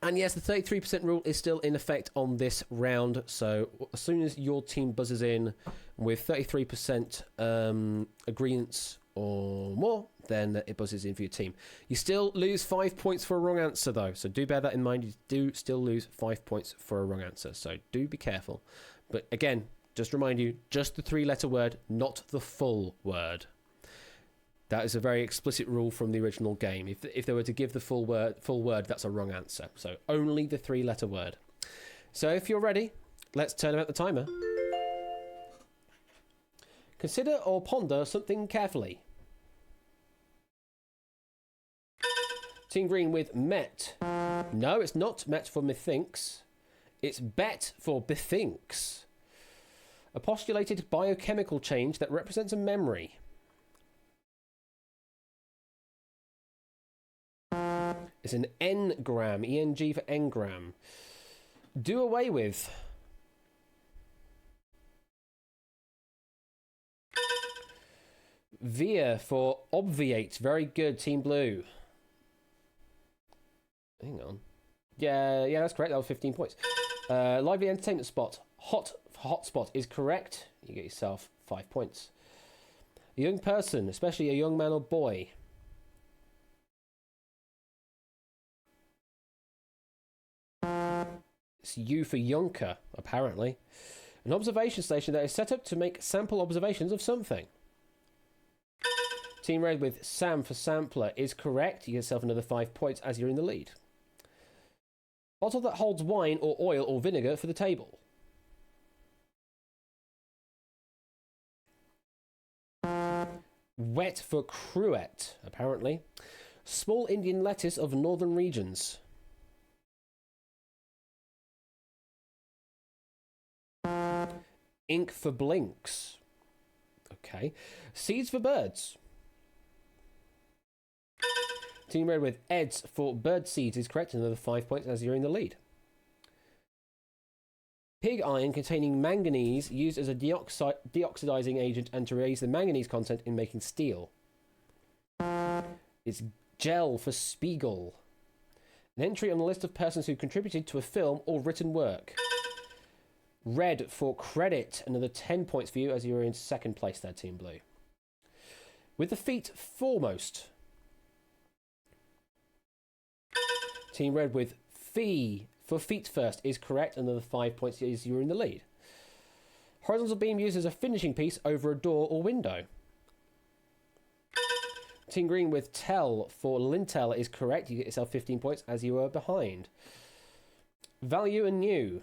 And yes, the 33% rule is still in effect on this round. So as soon as your team buzzes in with 33% agreements or more, then it buzzes in for your team. You still lose 5 points for a wrong answer, though. So do bear that in mind. You do still lose 5 points for a wrong answer. So do be careful. But again, just remind you, just the 3-letter word, not the full word. That is a very explicit rule from the original game. If they were to give the full word, that's a wrong answer. So only the 3-letter word. So if you're ready, let's turn about the timer. Consider or ponder something carefully. Team Green with Met. No, it's not Met for methinks. It's Bet for bethinks. A postulated biochemical change that represents a memory. It's an engram. ENG for engram. Do away with. Via for obviate. Very good, Team Blue. Hang on. Yeah, that's correct. That was 15 points. Lively entertainment spot. Hotspot is correct. You get yourself 5 points. A young person, especially a young man or boy. It's U for Yonker, apparently. An observation station that is set up to make sample observations of something. Team Red with Sam for sampler is correct. You get yourself another 5 points as you're in the lead. Bottle that holds wine or oil or vinegar for the table. Wet for cruet, apparently. Small Indian lettuce of northern regions. Ink for blinks. Okay. Seeds for birds. Team Red with Eds for bird seeds is correct. Another 5 points as you're in the lead. Pig iron containing manganese used as a deoxidizing agent and to raise the manganese content in making steel. It's gel for Spiegel. An entry on the list of persons who contributed to a film or written work. Red for credit. Another 10 points for you as you're in second place there, Team Blue. With the feet foremost. Team Red with fee for feet first is correct. Another 5 points as you're in the lead. Horizontal beam used as a finishing piece over a door or window. Team Green with tell for lintel is correct. You get yourself 15 points as you are behind. Value and new.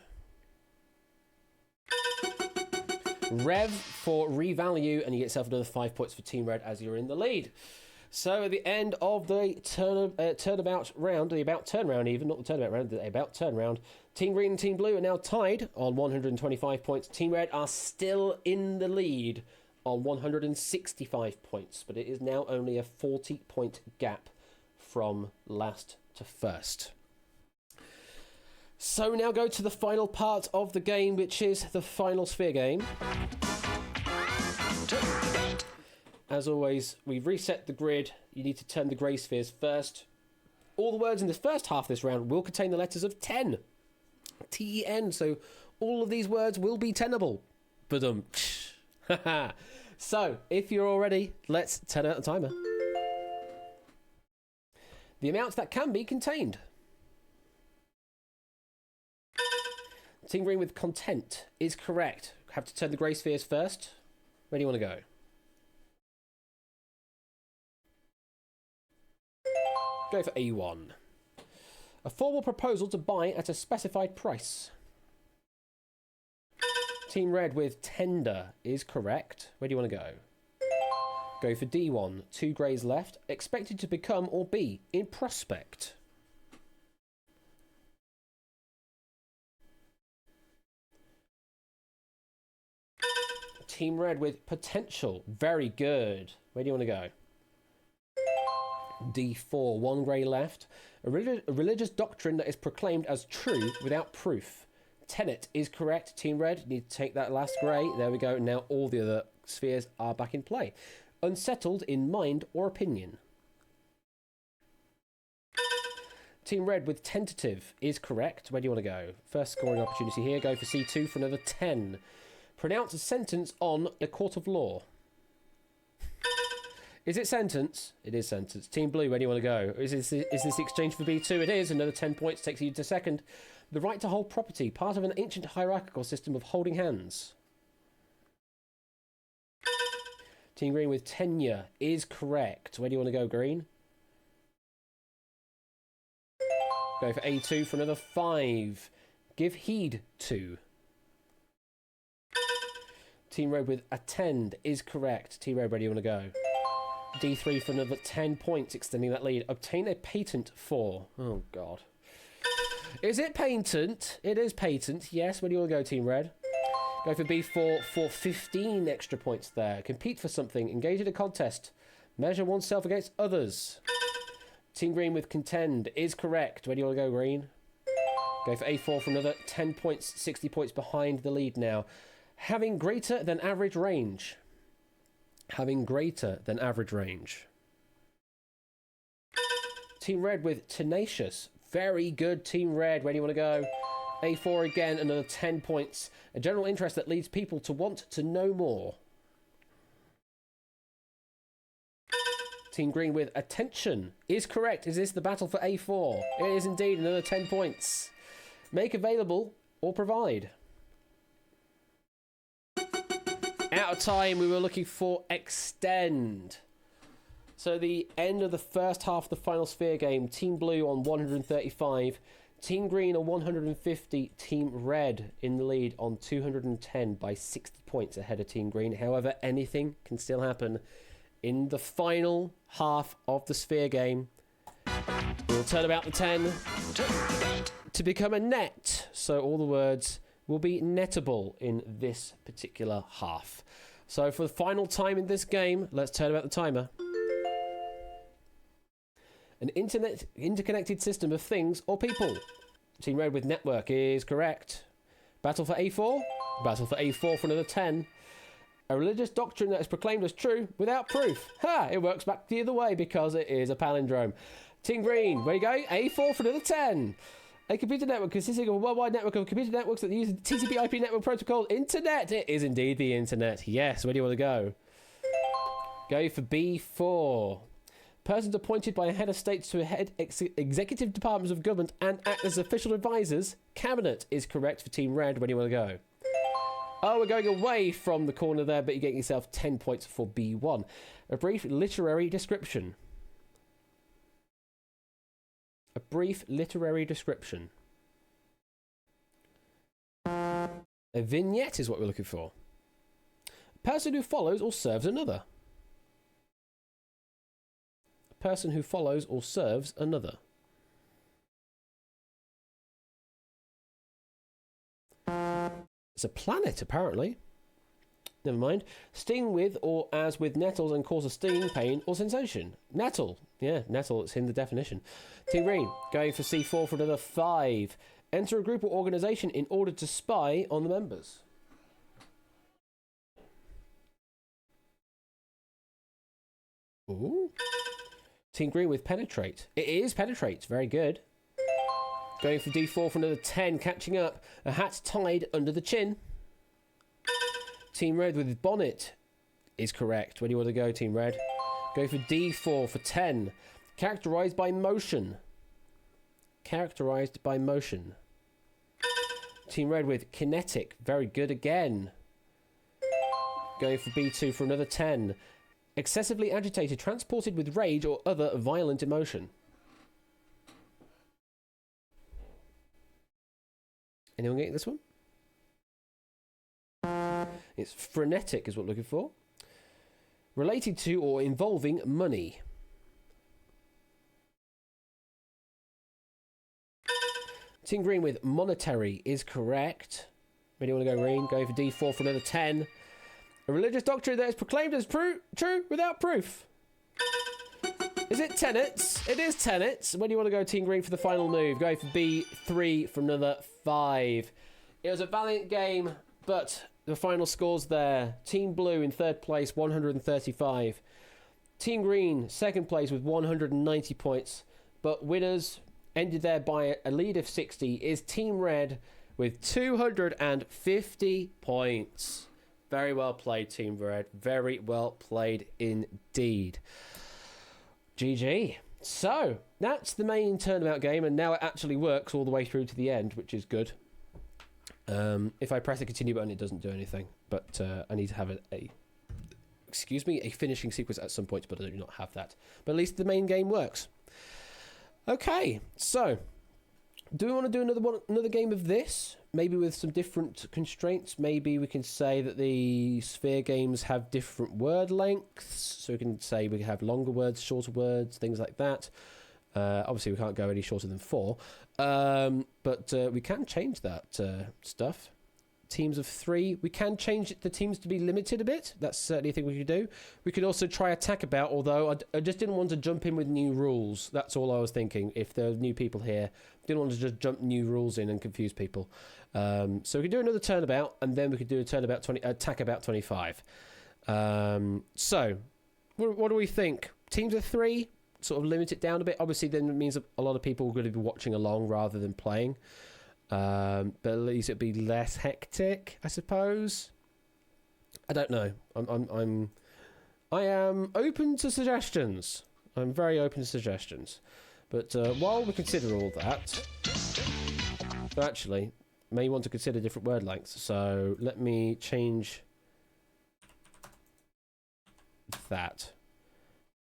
Rev for revalue, and you get yourself another 5 points for Team Red as you're in the lead. So at the end of the turnabout round, the about turn round even, not the turnabout round, the about turn round, Team Green and Team Blue are now tied on 125 points. Team Red are still in the lead on 165 points, but it is now only a 40-point gap from last to first. So we now go to the final part of the game, which is the final sphere game. As always, we've reset the grid. You need to turn the grey spheres first. All the words in the first half of this round will contain the letters of 10. T-E-N, so all of these words will be tenable. So, if you're all ready, let's turn out the timer. The amounts that can be contained. Team Green with content is correct. Have to turn the grey spheres first. Where do you want to go? Go for A1. A formal proposal to buy at a specified price. Team Red with tender is correct. Where do you want to go? Go for D1. 2 greys left. Expected to become or be in prospect. Team Red with potential. Very good. Where do you want to go? D4. 1 grey left. A religious doctrine that is proclaimed as true without proof. Tenet is correct. Team Red need to take that last grey. There we go. Now all the other spheres are back in play. Unsettled in mind or opinion. Team Red with tentative is correct. Where do you want to go? First scoring opportunity here. Go for C2 for another 10. Pronounce a sentence on a court of law. Is it sentence? It is sentence. Team Blue, where do you want to go? Is this exchange for B2? It is. Another 10 points takes you to second. The right to hold property, part of an ancient hierarchical system of holding hands. Team Green with tenure is correct. Where do you want to go, Green? Go for A2 for another 5. Give heed to. Team Red with attend is correct. Team Red, where do you want to go? D3 for another 10 points, extending that lead. Obtain a patent for. Oh, God. Is it patent? It is patent. Yes, where do you want to go, Team Red? Go for B4 for 15 extra points there. Compete for something. Engage in a contest. Measure oneself against others. Team Green with contend is correct. Where do you want to go, Green? Go for A4 for another 10 points, 60 points behind the lead now. Having greater than average range. Having greater than average range. Team Red with tenacious. Very good, Team Red. Where do you want to go? A4 again, another 10 points. A general interest that leads people to want to know more. Team Green with attention is correct. Is this the battle for A4? It is indeed, another 10 points. Make available or provide. Out of time, we were looking for extend. So the end of the first half of the final sphere game, Team Blue on 135, Team Green on 150, Team Red in the lead on 210 by 60 points ahead of Team Green. However, anything can still happen in the final half of the sphere game. We'll turn about the 10 to become a net. So all the words will be nettable in this particular half. So for the final time in this game, let's turn about the timer. An interconnected system of things or people. Team Red with network is correct. Battle for A4. Battle for A4 for another 10. A religious doctrine that is proclaimed as true without proof. Ha! It works back the other way because it is a palindrome. Team Green, where you go? A4 for another 10. A computer network consisting of a worldwide network of computer networks that use the TCP/IP network protocol. Internet. It is indeed the internet. Yes. Where do you want to go? Go for B4. Persons appointed by a head of state to head executive departments of government and act as official advisors. Cabinet is correct for Team Red. Where do you want to go? Oh, we're going away from the corner there, but you're getting yourself 10 points for B1. A brief literary description. A brief literary description. A vignette is what we're looking for. A person who follows or serves another. A person who follows or serves another. It's a planet, apparently. Never mind. Sting with or as with nettles and cause a sting, pain, or sensation. Nettle. Yeah, nettle, it's in the definition. Team Green, going for C4 for another 5. Enter a group or organisation in order to spy on the members. Ooh. Team Green with penetrate. It is penetrate. Very good. Going for D4 for another 10. Catching up. A hat tied under the chin. Team Red with bonnet is correct. Where do you want to go, Team Red? Go for D4 for 10. Characterised by motion. Characterised by motion. Team Red with kinetic. Very good again. Going for B2 for another 10. Excessively agitated, transported with rage or other violent emotion. Anyone getting this one? It's frenetic is what we're looking for. Related to or involving money. Team Green with monetary is correct. Where do you want to go, Green? Go for D4 for another 10. A religious doctrine that is proclaimed as true without proof. Is it tenets? It is tenets. Where do you want to go, Team Green, for the final move? Go for B3 for another 5. It was a valiant game, but the final scores there. Team Blue in third place, 135. Team Green, second place with 190 points. But winners ended there by a lead of 60 is Team Red with 250 points. Very well played, Team Red. Very well played indeed. GG. So, that's the main turnabout game, and now it actually works all the way through to the end, which is good. If I press the continue button, it doesn't do anything. But I need to have a finishing sequence at some point, but I do not have that. But at least the main game works. Okay, so do we want to do another game of this? Maybe with some different constraints. Maybe we can say that the sphere games have different word lengths. So we can say we can have longer words, shorter words, things like that. Obviously, we can't go any shorter than 4. But we can change that stuff. teams of 3. We can change the teams to be limited a bit. That's certainly a thing we could do. We could also try attack about, although I just didn't want to jump in with new rules. That's all I was thinking. If there are new people here, didn't want to just jump new rules in and confuse people. So we could do another turnabout, and then we could do a turnabout attack about 25. So what do we think? Teams of 3, sort of limit it down a bit. Obviously, then it means a lot of people are going to be watching along rather than playing. But at least it'd be less hectic, I suppose. I don't know. I am open to suggestions. I'm very open to suggestions. But while we consider all that, actually, may want to consider different word lengths. So let me change that,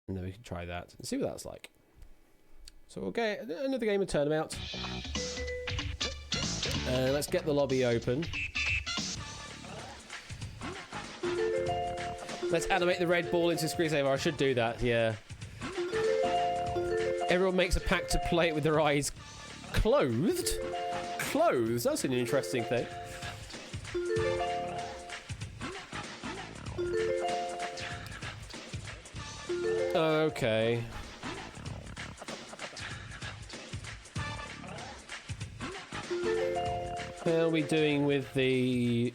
and then we can try that and see what that's like. So we'll get another game of Turnabout. Let's get the lobby open. Let's animate the red ball into screensaver. I should do that, yeah. Everyone makes a pact to play it with their eyes clothed. Clothes? That's an interesting thing. Okay. How are we doing with the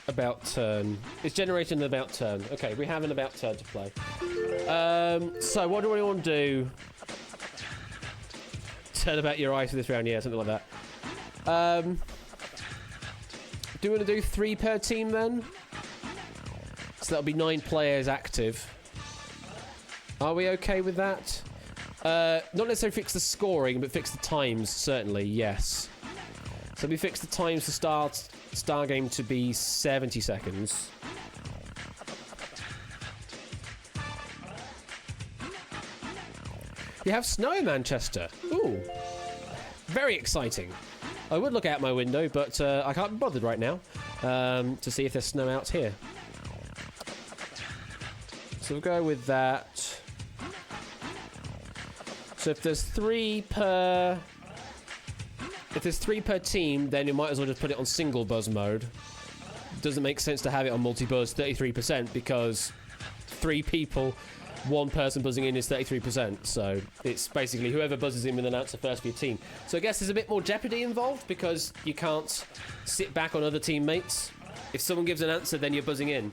about turn? It's generating an about turn. Okay, we have an about turn to play. So what do we want to do? Turn about your eyes for this round, yeah, something like that. Do we want to do 3 per team then? So that'll be 9 players active. Are we okay with that? Not necessarily fix the scoring, but fix the times, certainly, yes. So we fix the times to start game to be 70 seconds. You have snow in Manchester. Ooh. Very exciting. I would look out my window, but I can't be bothered right now to see if there's snow out here. So we'll go with that. So if there's 3 per... If there's 3 per team, then you might as well just put it on single buzz mode. Doesn't make sense to have it on multi-buzz 33% because 3 people, 1 person buzzing in is 33%. So it's basically whoever buzzes in with an announcer first for your team. So I guess there's a bit more jeopardy involved because you can't sit back on other teammates. If someone gives an answer, then you're buzzing in.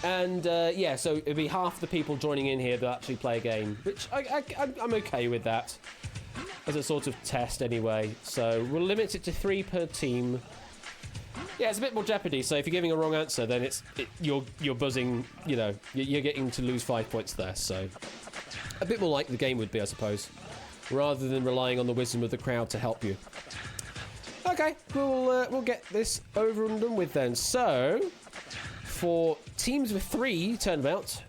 And yeah, so it'd be half the people joining in here that actually play a game, which I'm okay with that. As a sort of test anyway. So we'll limit it to 3 per team. Yeah, it's a bit more jeopardy. So if you're giving a wrong answer, then you're buzzing, you know, you're getting to lose 5 points there. So a bit more like the game would be, I suppose, rather than relying on the wisdom of the crowd to help you. Okay, we'll get this over and done with then. So for teams with 3 turnabout,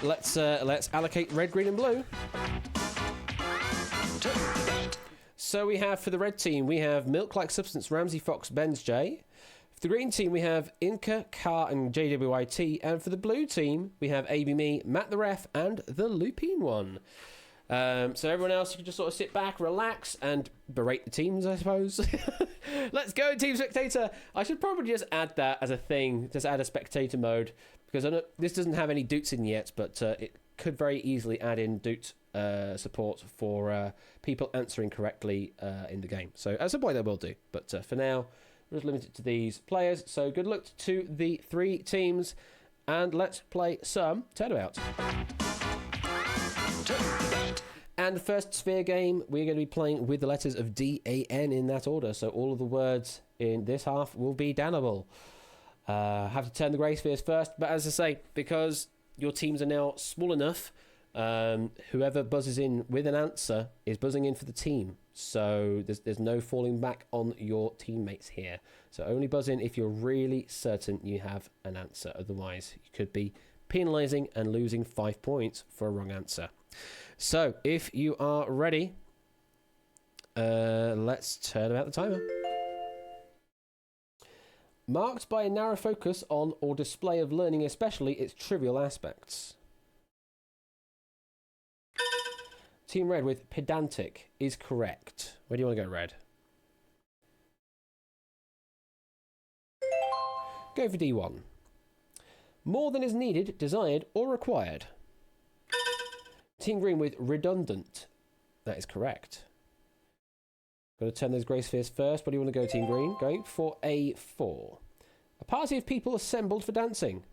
let's allocate red, green, and blue. So we have, for the red team, we have Milk-Like Substance, Ramsey Fox, Benz J. For the green team, we have Inca, Car, and JWIT. And for the blue team, we have AB Me, Matt the Ref, and the Lupine One. So everyone else, you can just sort of sit back, relax, and berate the teams, I suppose. Let's go, Team Spectator! I should probably just add that as a thing, just add a spectator mode, because I know this doesn't have any Doots in yet, but it could very easily add in Doot support for people answering correctly in the game. So at some point they will do, but for now we're just limited to these players. So good luck to the 3 teams, and let's play some Turnabout. And the first sphere game, we're going to be playing with the letters of D-A-N in that order. So all of the words in this half will be Danable. Have to turn the grey spheres first, but as I say, because your teams are now small enough, whoever buzzes in with an answer is buzzing in for the team. So there's no falling back on your teammates here. So only buzz in if you're really certain you have an answer. Otherwise, you could be penalising and losing 5 points for a wrong answer. So if you are ready, let's turn about the timer. Marked by a narrow focus on or display of learning, especially its trivial aspects. Team Red with pedantic is correct. Where do you want to go, Red? Go for D1. More than is needed, desired, or required. Team Green with redundant. That is correct. Got to turn those grey spheres first. What do you want to go, Team Green? Going for A4. A party of people assembled for dancing.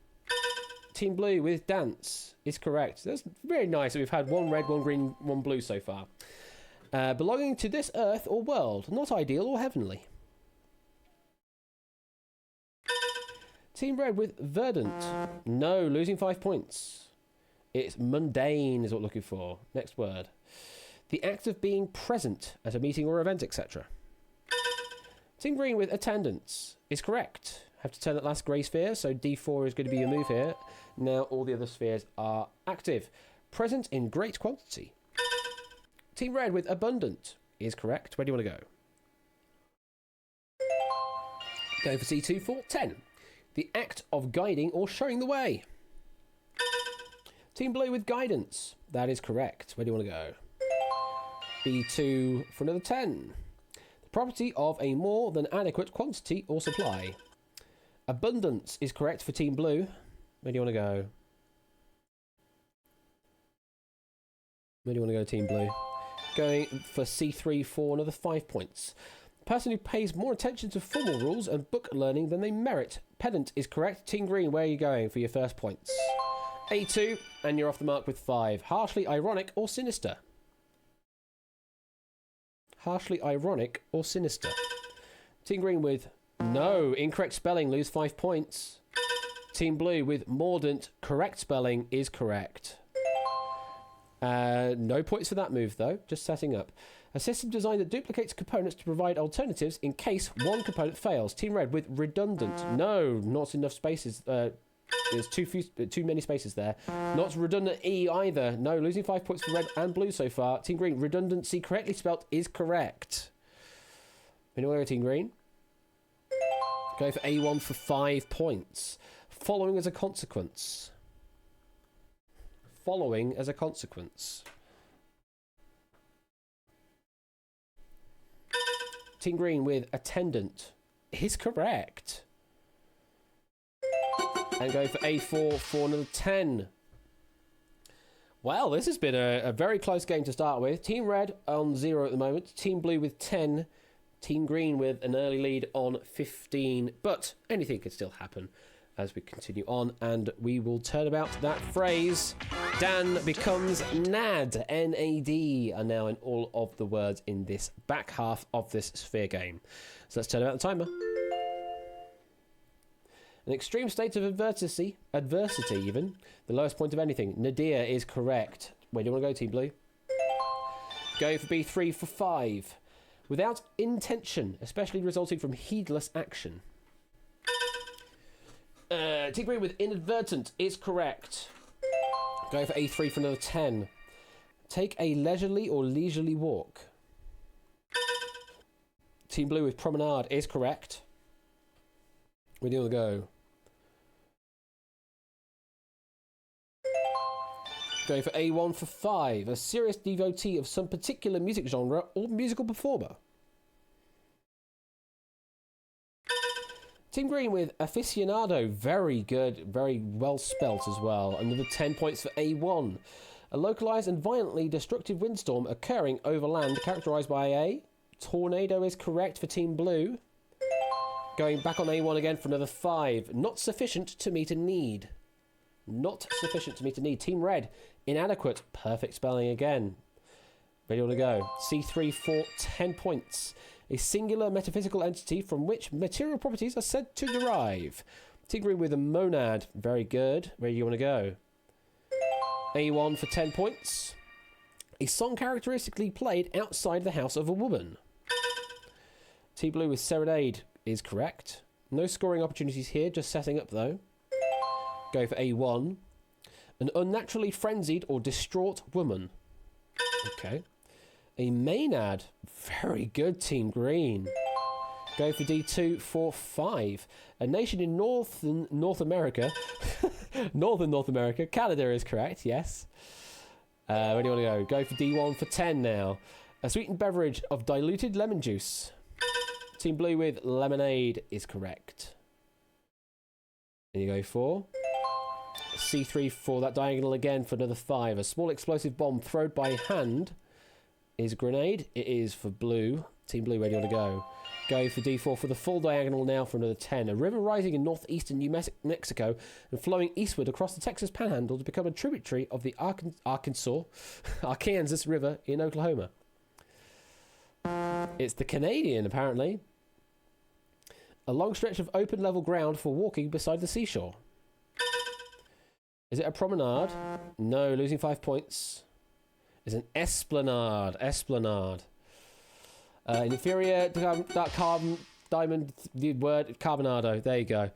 Team Blue with dance is correct. That's very nice that we've had one red, one green, one blue so far. Belonging to this earth or world, not ideal or heavenly. Team Red with verdant. No, losing 5 points. It's mundane is what we're looking for. Next word. The act of being present at a meeting or event, etc. Team Green with attendance is correct. Have to turn that last grey sphere, so D4 is going to be your move here. Now all the other spheres are active. Present in great quantity. Team Red with abundant is correct. Where do you want to go? Going for C2 for 10. The act of guiding or showing the way. Team Blue with guidance. That is correct. Where do you want to go? B2 for another 10. The property of a more than adequate quantity or supply. Abundance is correct for Team Blue. Where do you want to go? Where do you want to go, Team Blue? Going for C3 for another 5 points. The person who pays more attention to formal rules and book learning than they merit. Pedant is correct. Team Green, where are you going for your first points? A2, and you're off the mark with 5. Harshly ironic or sinister. Harshly ironic or sinister. Team Green with no, incorrect spelling, lose 5 points. Team Blue with mordant, correct spelling is correct. No points for that move though, just setting up. A system designed that duplicates components to provide alternatives in case one component fails. Team Red with redundant. No, not enough spaces. There's too many spaces there. Not redundant E either. No, losing 5 points for Red and Blue so far. Team Green, redundancy correctly spelt is correct. Anyway, Team Green. Go for A1 for 5 points. Following as a consequence. Following as a consequence. Team Green with attendant is correct. And go for A4 for another 10. Well, this has been a very close game to start with. Team Red on 0 at the moment. Team Blue with 10. Team Green with an early lead on 15. But anything could still happen as we continue on. And we will turn about that phrase. Dan becomes NAD. N-A-D are now in all of the words in this back half of this sphere game. So let's turn about the timer. An extreme state of adversity even, the lowest point of anything. Nadir is correct. Where do you want to go, Team Blue? Going for B3 for 5. Without intention, especially resulting from heedless action. Team Green with inadvertent is correct. Going for A3 for another 10. Take a leisurely or leisurely walk. Team Blue with promenade is correct. Where do you want to go? Going for A1 for 5. A serious devotee of some particular music genre or musical performer. Team Green with aficionado. Very good. Very well spelt as well. Another 10 points for A1. A localised and violently destructive windstorm occurring over land characterised by a tornado is correct for Team Blue. Going back on A1 again for another 5. Not sufficient to meet a need. Not sufficient to meet a need. Team Red, inadequate. Perfect spelling again. Where do you want to go? C3 for 10 points. A singular metaphysical entity from which material properties are said to derive. Team Green with a monad. Very good. Where do you want to go? A1 for 10 points. A song characteristically played outside the house of a woman. Team Blue with serenade is correct. No scoring opportunities here, just setting up though. Go for A1. An unnaturally frenzied or distraught woman. Okay. A maenad. Very good, Team Green. Go for D2 for 5. A nation in North America. Northern North America. Canada is correct, yes. Where do you want to go? Go for D1 for 10 now. A sweetened beverage of diluted lemon juice. Team Blue with lemonade is correct. And you go 4. C3 for that diagonal again for another 5. A small explosive bomb thrown by hand is a grenade. It is for blue. Team blue, where do you want to go? Go for D4 for the full diagonal now for another 10. A river rising in northeastern New Mexico and flowing eastward across the Texas Panhandle to become a tributary of the Arkansas River in Oklahoma. It's the Canadian, apparently. A long stretch of open level ground for walking beside the seashore. Is it a promenade? No, losing 5 points. It's an esplanade. Esplanade. Inferior carbon diamond, the word carbonado. There you go.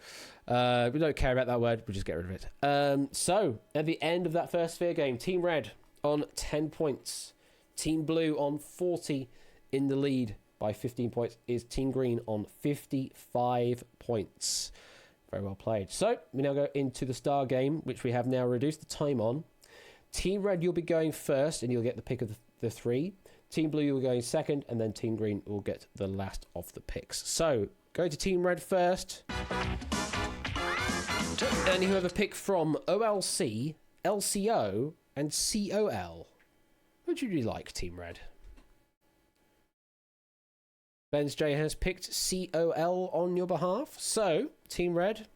We don't care about that word. We'll just get rid of it. So, at the end of that first sphere game, Team Red on 10 points. Team Blue on 40 in the lead by 15 points is Team Green on 55 points. Very well played. So, we now go into the star game, which we have now reduced the time on. Team Red, you'll be going first, and you'll get the pick of the 3. Team Blue, you'll be going second, and then Team Green will get the last of the picks. So, go to Team Red first. And you have a pick from OLC, LCO, and COL. What would you like, Team Red? Ben's J has picked COL on your behalf. So, Team Red,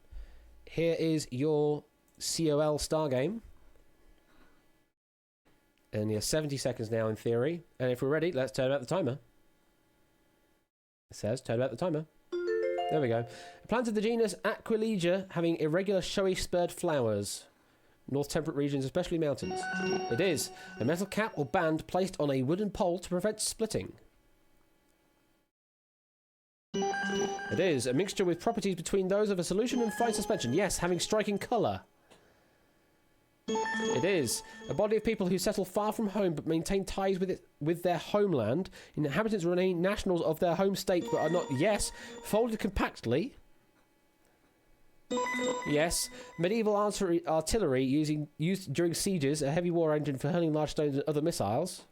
here is your COL star game. And you have 70 seconds now in theory. And if we're ready, let's turn out the timer. It says turn out the timer. There we go. A plant of the genus Aquilegia having irregular showy spurred flowers. North temperate regions, especially mountains. It is a metal cap or band placed on a wooden pole to prevent splitting. It is a mixture with properties between those of a solution and fine suspension. Yes, having striking colour. It is a body of people who settle far from home but maintain ties with their homeland. Inhabitants remain nationals of their home state but are not. Yes, folded compactly. Yes, medieval artillery used during sieges, a heavy war engine for hurling large stones and other missiles.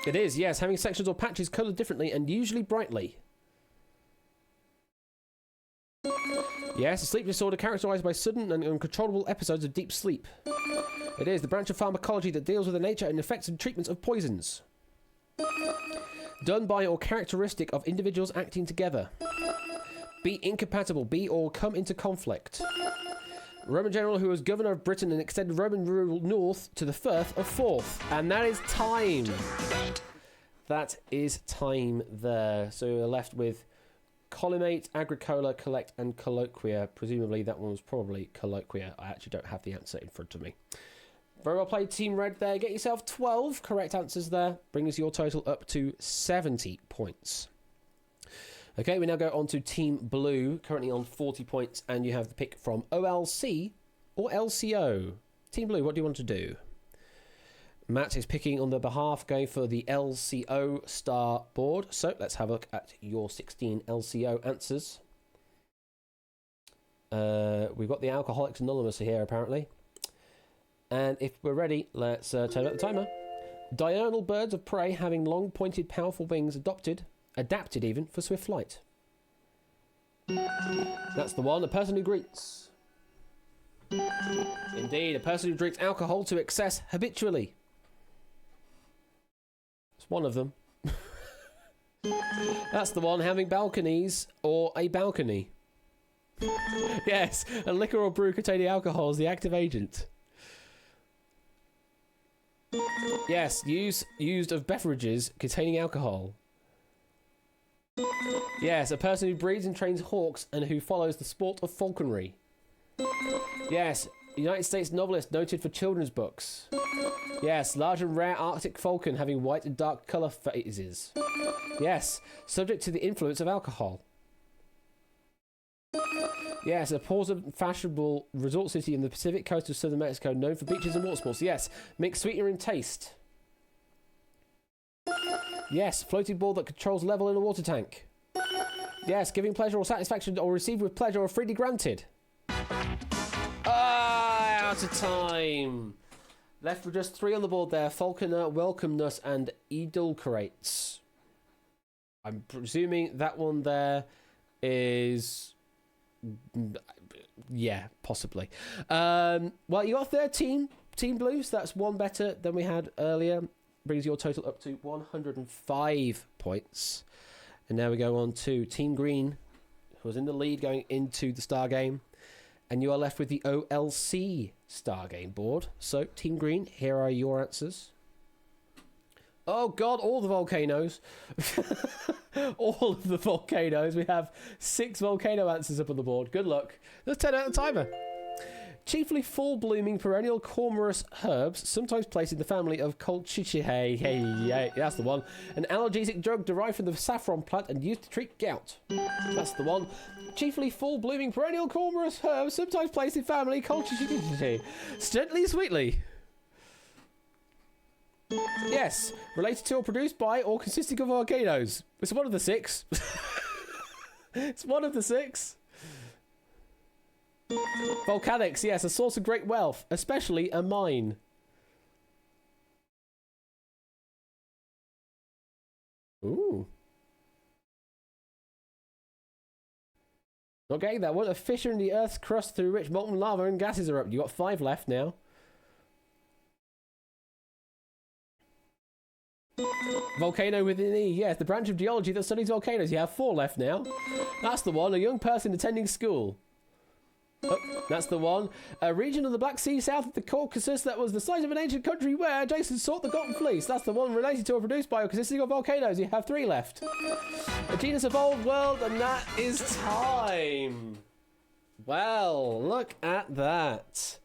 It is, yes, having sections or patches coloured differently and usually brightly. Yes, a sleep disorder characterised by sudden and uncontrollable episodes of deep sleep. It is the branch of pharmacology that deals with the nature and effects and treatments of poisons. Done by or characteristic of individuals acting together. Be incompatible, be or come into conflict. Roman general who was governor of Britain and extended Roman rule north to the Firth of Forth. And that is time. That is time there. So we're left with collimate, agricola, collect, and colloquia. Presumably that one was probably colloquia. I actually don't have the answer in front of me. Very well played, Team Red there. Get yourself 12 correct answers there. Brings your total up to 70 points. Okay, we now go on to Team Blue, currently on 40 points, and you have the pick from OLC or LCO. Team Blue, what do you want to do? Matt is picking on the behalf, going for the LCO star board. So let's have a look at your 16 LCO answers. We've got the Alcoholics Anonymous here, apparently. And if we're ready, let's turn up the timer. Diurnal birds of prey having long, pointed, powerful wings adapted even for swift flight. That's the one. A person who greets. Indeed, a person who drinks alcohol to excess habitually. It's one of them. That's the one. Having balconies or a balcony. Yes, a liquor or brew containing alcohol is the active agent. Yes, used of beverages containing alcohol. Yes, a person who breeds and trains hawks and who follows the sport of falconry. Yes, United States novelist noted for children's books. Yes, large and rare Arctic falcon having white and dark colour phases. Yes, subject to the influence of alcohol. Yes, a important fashionable resort city in the Pacific coast of southern Mexico known for beaches and water sports. Yes, mixed sweetener in taste. Yes, floating ball that controls level in a water tank. Yes, giving pleasure or satisfaction or received with pleasure or freely granted. Ah, out of time. Left with just 3 on the board there. Falconer, welcomeness, and edulcorates. I'm presuming that one there is... yeah, possibly. Well, you got 13 Team Blue, so that's one better than we had earlier. Brings your total up to 105 points. And now we go on to Team Green, who was in the lead going into the Star Game. And you are left with the OLC Star Game board. So, Team Green, here are your answers. Oh god, all the volcanoes. All of the volcanoes. We have 6 volcano answers up on the board. Good luck. Let's turn out the timer. Chiefly full-blooming perennial cormorous herbs, sometimes placed in the family of colchicaceae. Hey, that's the one. An analgesic drug derived from the saffron plant and used to treat gout. That's the one. Chiefly full-blooming perennial cormorous herbs, sometimes placed in family colchicaceae. Gently sweetly. Yes, related to or produced by or consisting of volcanoes. It's one of the 6. It's one of the 6. Volcanics, yes, a source of great wealth, especially a mine. Ooh. Not getting that one. A fissure in the Earth's crust through which molten lava and gases erupt. You got 5 left now. Volcano with an E, yes, the branch of geology that studies volcanoes. You have 4 left now. That's the one. A young person attending school. Oh, that's the one. A region of the Black Sea south of the Caucasus that was the site of an ancient country where Jason sought the Golden Fleece. That's the one related to or produced by or consisting of volcanoes. You have 3 left. A genus of old world, and that is time. Well, look at that.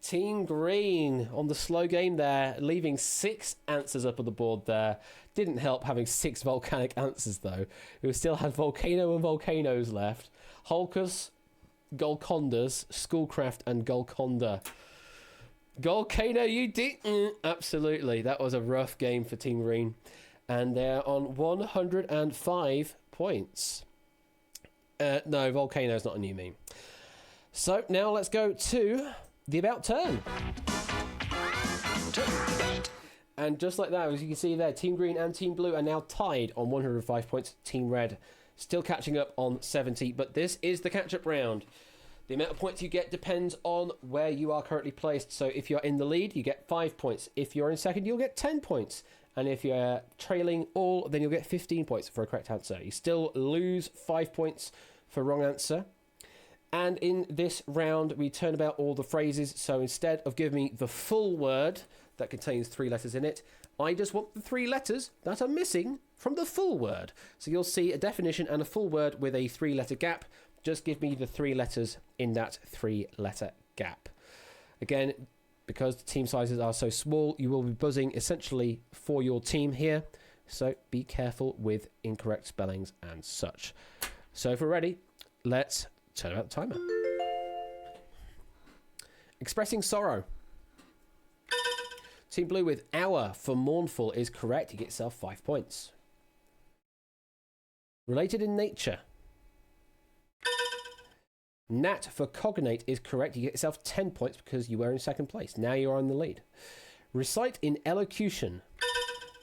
Team Green on the slow game there, leaving 6 answers up on the board there. Didn't help having 6 volcanic answers, though. We still had volcano and volcanoes left. Holcus, Golcondas, Schoolcraft, and Golconda. Volcano, you did. Absolutely. That was a rough game for Team Green. And they're on 105 points. No, Volcano's not a new meme. So now let's go to the About Turn. And just like that, as you can see there, Team Green and Team Blue are now tied on 105 points. Team Red still catching up on 70, but this is the catch-up round. The amount of points you get depends on where you are currently placed. So if you're in the lead, you get 5 points. If you're in second, you'll get 10 points. And if you're trailing all, then you'll get 15 points for a correct answer. You still lose 5 points for wrong answer. And in this round, we turn about all the phrases. So instead of giving me the full word that contains 3 letters in it, I just want the 3 letters that are missing from the full word. So you'll see a definition and a full word with a 3-letter gap. Just give me the 3 letters in that 3-letter gap. Again, because the team sizes are so small, you will be buzzing essentially for your team here. So be careful with incorrect spellings and such. So if we're ready, let's turn out the timer. Expressing sorrow. Team Blue with hour for mournful is correct. You get yourself 5 points. Related in nature. Nat for cognate is correct. You get yourself 10 points because you were in second place. Now you're on the lead. Recite in elocution.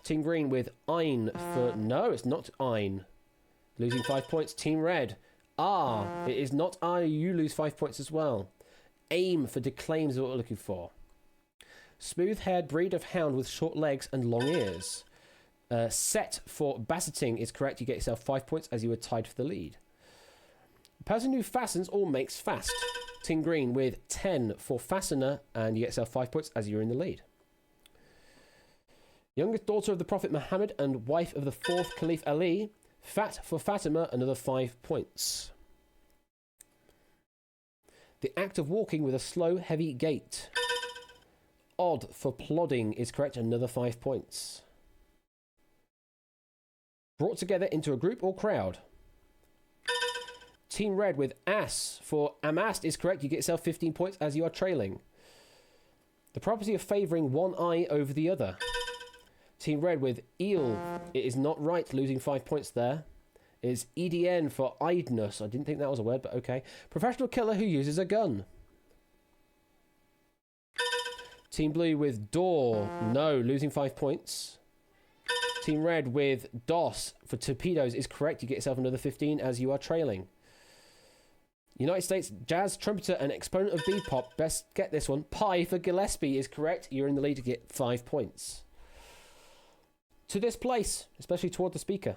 Team Green with ein for... No, it's not ein. Losing 5 points. Team Red. It is not You lose 5 points as well. Aim for declaims is what we're looking for. Smooth-haired breed of hound with short legs and long ears. Set for basseting is correct. You get yourself 5 points as you were tied for the lead. Person who fastens or makes fast. Team Green with 10 for fastener, and you get yourself 5 points as you're in the lead. Youngest daughter of the Prophet Muhammad and wife of the 4th Caliph Ali. Fat for Fatima, another 5 points. The act of walking with a slow, heavy gait. Odd for plodding is correct, another 5 points. Brought together into a group or crowd. Team Red with ass for amassed is correct. You get yourself 15 points as you are trailing. The property of favouring one eye over the other. Team Red with eel. It is not right, losing 5 points there. It is EDN for idness. I didn't think that was a word, but okay. Professional killer who uses a gun. Team Blue with door. No, losing 5 points. Team Red with DOS for torpedoes is correct. You get yourself another 15 as you are trailing. United States jazz trumpeter and exponent of bebop. Best get this one. Pi for Gillespie is correct. You're in the lead to get 5 points. To this place, especially toward the speaker.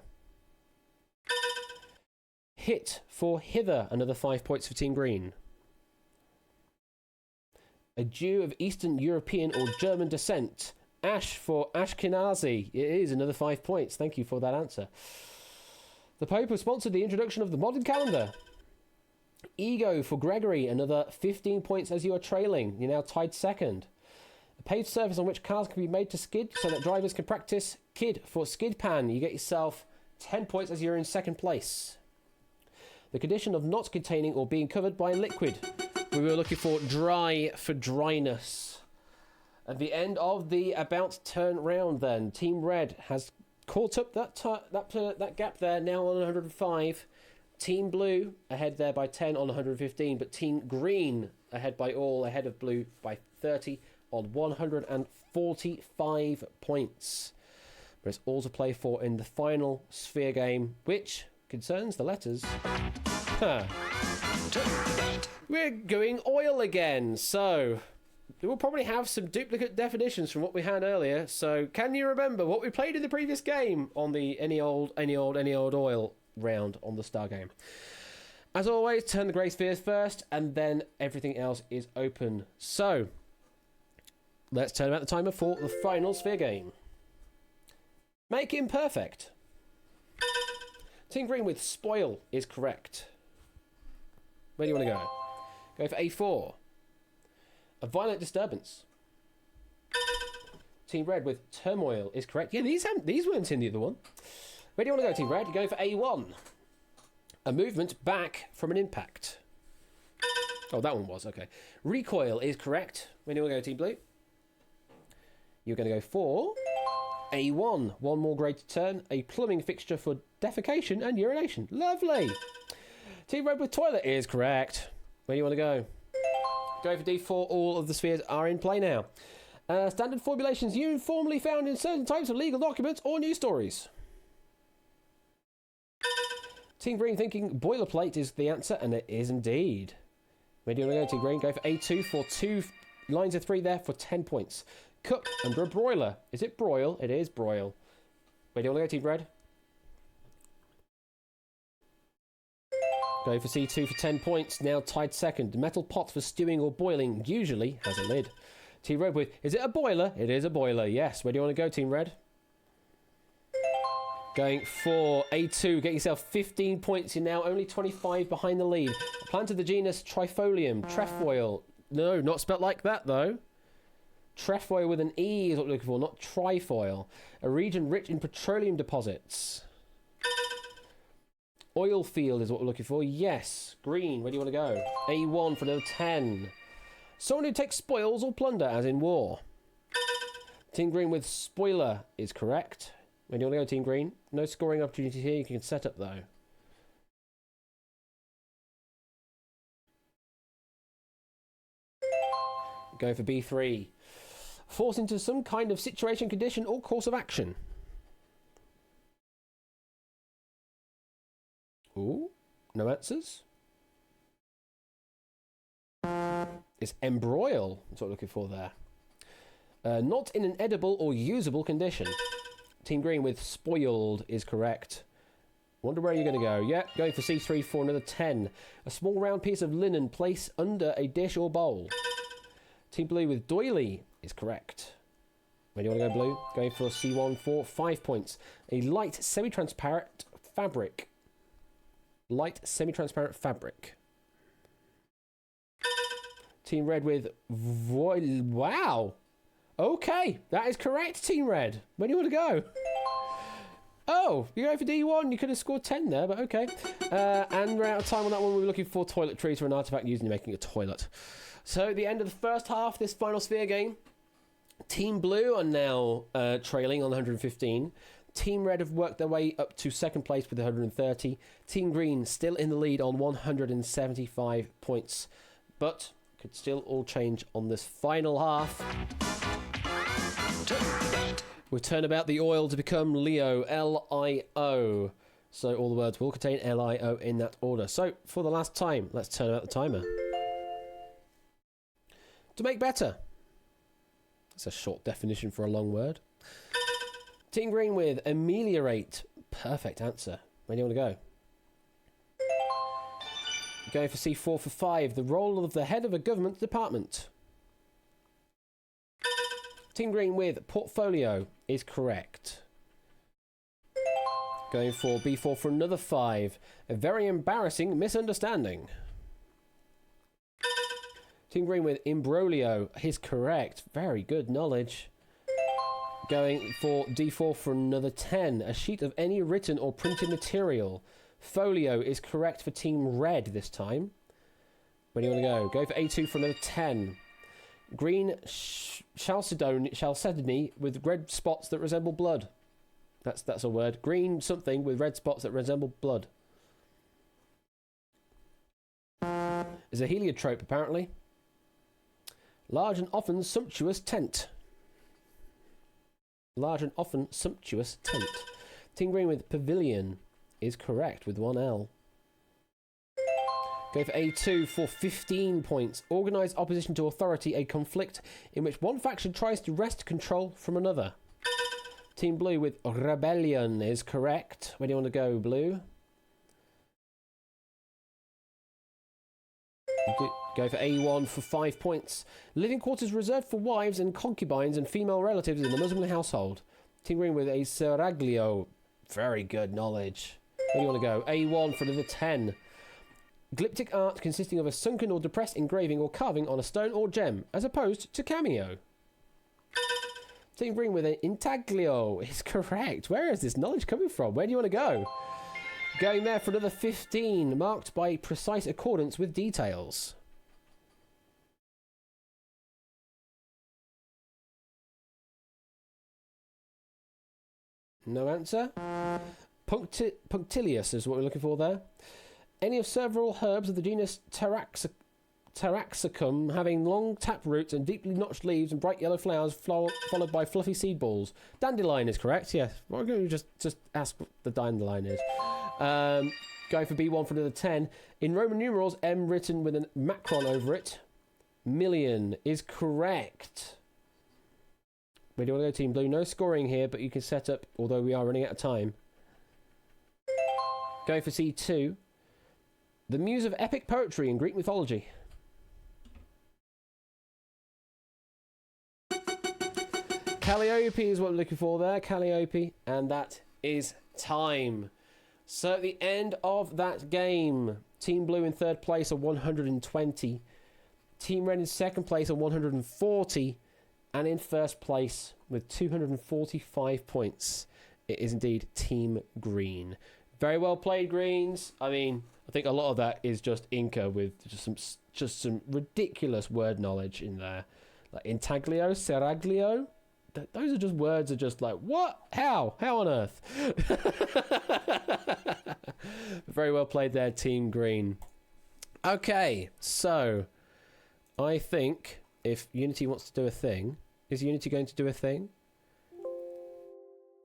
Hit for hither, another 5 points for Team Green. A Jew of Eastern European or German descent. Ash for Ashkenazi. It is another 5 points. Thank you for that answer. The Pope has sponsored the introduction of the modern calendar. Ego for Gregory, another 15 points as you are trailing. You're now tied second. A paved surface on which cars can be made to skid so that drivers can practice. Kid for skid pan. You get yourself 10 points as you're in second place. The condition of not containing or being covered by liquid. We were looking for dry for dryness. At the end of the about turn round then, Team Red has caught up that gap there, now on 105. Team Blue ahead there by 10 on 115, but Team Green ahead of Blue by 30 on 145 points. But it's all to play for in the final sphere game, which concerns the letters. We're going oil again, so we'll probably have some duplicate definitions from what we had earlier. So can you remember what we played in the previous game on the any old oil round on the star game? As always, turn the grey spheres first, and then everything else is open. So let's turn about the timer for the final sphere game. Make him perfect. Team Green with spoil is correct. Where do you want to go? Go for A4. A violent disturbance. Team Red with turmoil is correct. Yeah, these weren't in the other one. Where do you want to go, Team Red? You go for A1. A movement back from an impact. Oh, that one was, okay. Recoil is correct. Where do you want to go, Team Blue? You're going to go for A1. One more grade to turn. A plumbing fixture for defecation and urination. Lovely. Team Red with toilet is correct. Where do you want to go? Go for D4. All of the spheres are in play now. Standard formulations uniformly found in certain types of legal documents or news stories. Team Green thinking boilerplate is the answer, and it is indeed. Where do you want to go, Team Green? Go for A2 for 2 lines of 3 there for 10 points. Cook under a broiler. Is it broil? It is broil. Where do you want to go, Team Red? Go for C2 for 10 points. Now tied second. Metal pot for stewing or boiling usually has a lid. Team Red with, is it a boiler? It is a boiler, yes. Where do you want to go, Team Red? Going for A2. Get yourself 15 points. You're now only 25 behind the lead. A plant of the genus Trifolium. Trefoil. No, not spelt like that, though. Trefoil with an E is what we're looking for, not trifoil. A region rich in petroleum deposits. Oil field is what we're looking for. Yes. Green, where do you want to go? A1 for another 10. Someone who takes spoils or plunder, as in war. Team Green with spoiler is correct. Where do you want to go, Team Green? No scoring opportunity here. You can set up, though. Go for B3. Force into some kind of situation, condition, or course of action. Ooh, no answers. It's embroil. That's what we're looking for there. Not in an edible or usable condition. Team Green with spoiled is correct. Wonder where you're going to go. Yeah, going for C3 for another 10. A small round piece of linen placed under a dish or bowl. Team Blue with doily is correct. Where do you want to go, Blue? Going for C1 for 5 points. A light semi-transparent fabric. Light semi-transparent fabric. Team Red with wow. Okay, that is correct, Team Red. Where do you want to go? Oh, you go for D1. You could have scored 10 there, but okay. And we're out of time on that one. We were looking for toiletries for an artifact used in making a toilet. So, at the end of the first half, this final sphere game, Team Blue are now trailing on 115. Team Red have worked their way up to second place with 130. Team Green still in the lead on 175 points. But could still all change on this final half. We'll turn about the oil to become Leo, L-I-O. So all the words will contain L-I-O in that order. So for the last time, let's turn out the timer. To make better. That's a short definition for a long word. Team Green with ameliorate. Perfect answer. Where do you want to go? Going for C4 for 5. The role of the head of a government department. Team Green with portfolio is correct. Going for B4 for another 5. A very embarrassing misunderstanding. Team Green with imbroglio is correct. Very good knowledge. Going for D4 for another 10. A sheet of any written or printed material. Folio is correct for Team Red this time. Where do you want to go? Go for A2 for another 10. Green chalcedony with red spots that resemble blood. That's a word. Green something with red spots that resemble blood. Is a heliotrope, apparently. Large and often sumptuous tent. Large and often sumptuous tent. Team Green with pavilion is correct with 1L. Go for A2 for 15 points. Organised opposition to authority, a conflict in which one faction tries to wrest control from another. Team Blue with rebellion is correct. Where do you want to go, Blue? Go for A1 for 5 points. Living quarters reserved for wives and concubines and female relatives in the Muslim household. Team Green with a seraglio. Very good knowledge. Where do you want to go? A1 for another 10. Glyptic art consisting of a sunken or depressed engraving or carving on a stone or gem, as opposed to cameo. Team Green with an intaglio is correct. Where is this knowledge coming from? Where do you want to go? Going there for another 15, marked by precise accordance with details. No answer. Punctilious is what we're looking for there. Any of several herbs of the genus Taraxacum having long tap roots and deeply notched leaves and bright yellow flowers followed by fluffy seed balls. Dandelion is correct, yes. We're going to just ask what the dandelion is. Going for B1 for another 10. In Roman numerals, M written with a macron over it. Million is correct. Where do you want to go, Team Blue? No scoring here, but you can set up, although we are running out of time. Going for C2. The muse of epic poetry in Greek mythology. Calliope is what we're looking for there. Calliope. And that is time. So at the end of that game, Team Blue in third place on 120. Team Red in second place on 140. And in first place with 245 points, it is indeed Team Green. Very well played, Greens. I mean, I think a lot of that is just Inca with just some ridiculous word knowledge in there. Like intaglio, seraglio. Those are just words that are just like, what? How? How on earth? Very well played there, Team Green. Okay, so I think if Unity wants to do a thing, is Unity going to do a thing?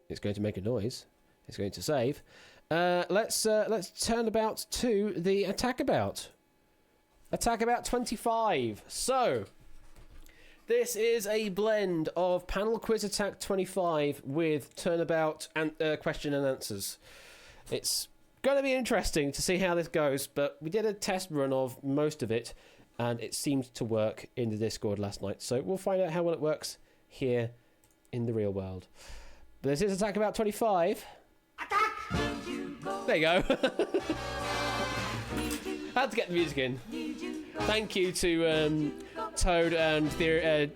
It's going to make a noise. It's going to save. Let's turn about to the attack about. Attack about 25. So this is a blend of panel quiz attack 25 with turnabout and question and answers. It's going to be interesting to see how this goes, but we did a test run of most of it, and it seemed to work in the Discord last night. So we'll find out how well it works here in the real world. But this is attack about 25. Attack! There you go. Had to get the music in. Thank you to Toad and Theory.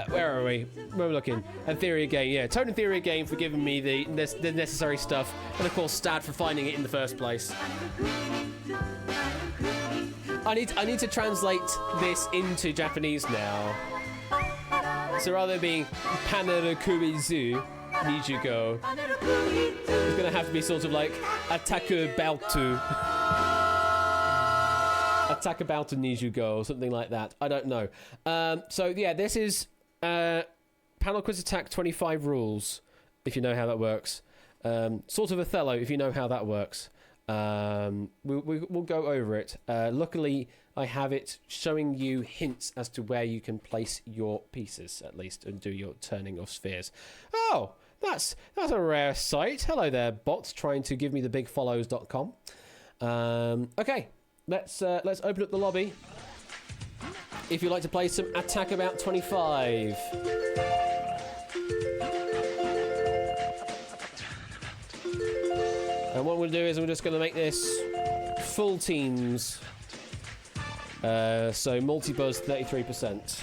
Where are we? Where are we looking? And Theory again. Yeah, Toad and Theory again for giving me the necessary stuff, and of course Stad for finding it in the first place. I need to translate this into Japanese now. So rather than being Panerakumizu Nijugo, it's gonna have to be sort of like Attaku Baltu. Attack about to Nijugo or something like that. I don't know. So yeah, this is panel quiz attack 25 rules, if you know how that works. Sort of Othello, if you know how that works. We'll go over it. Luckily, I have it showing you hints as to where you can place your pieces, at least, and do your turning of spheres. Oh, that's a rare sight. Hello there, bots trying to give me the bigfollows.com. Okay, let's open up the lobby. If you'd like to play some Attack About 25. And what we'll do is we're just going to make this full teams. So multi-buzz 33%.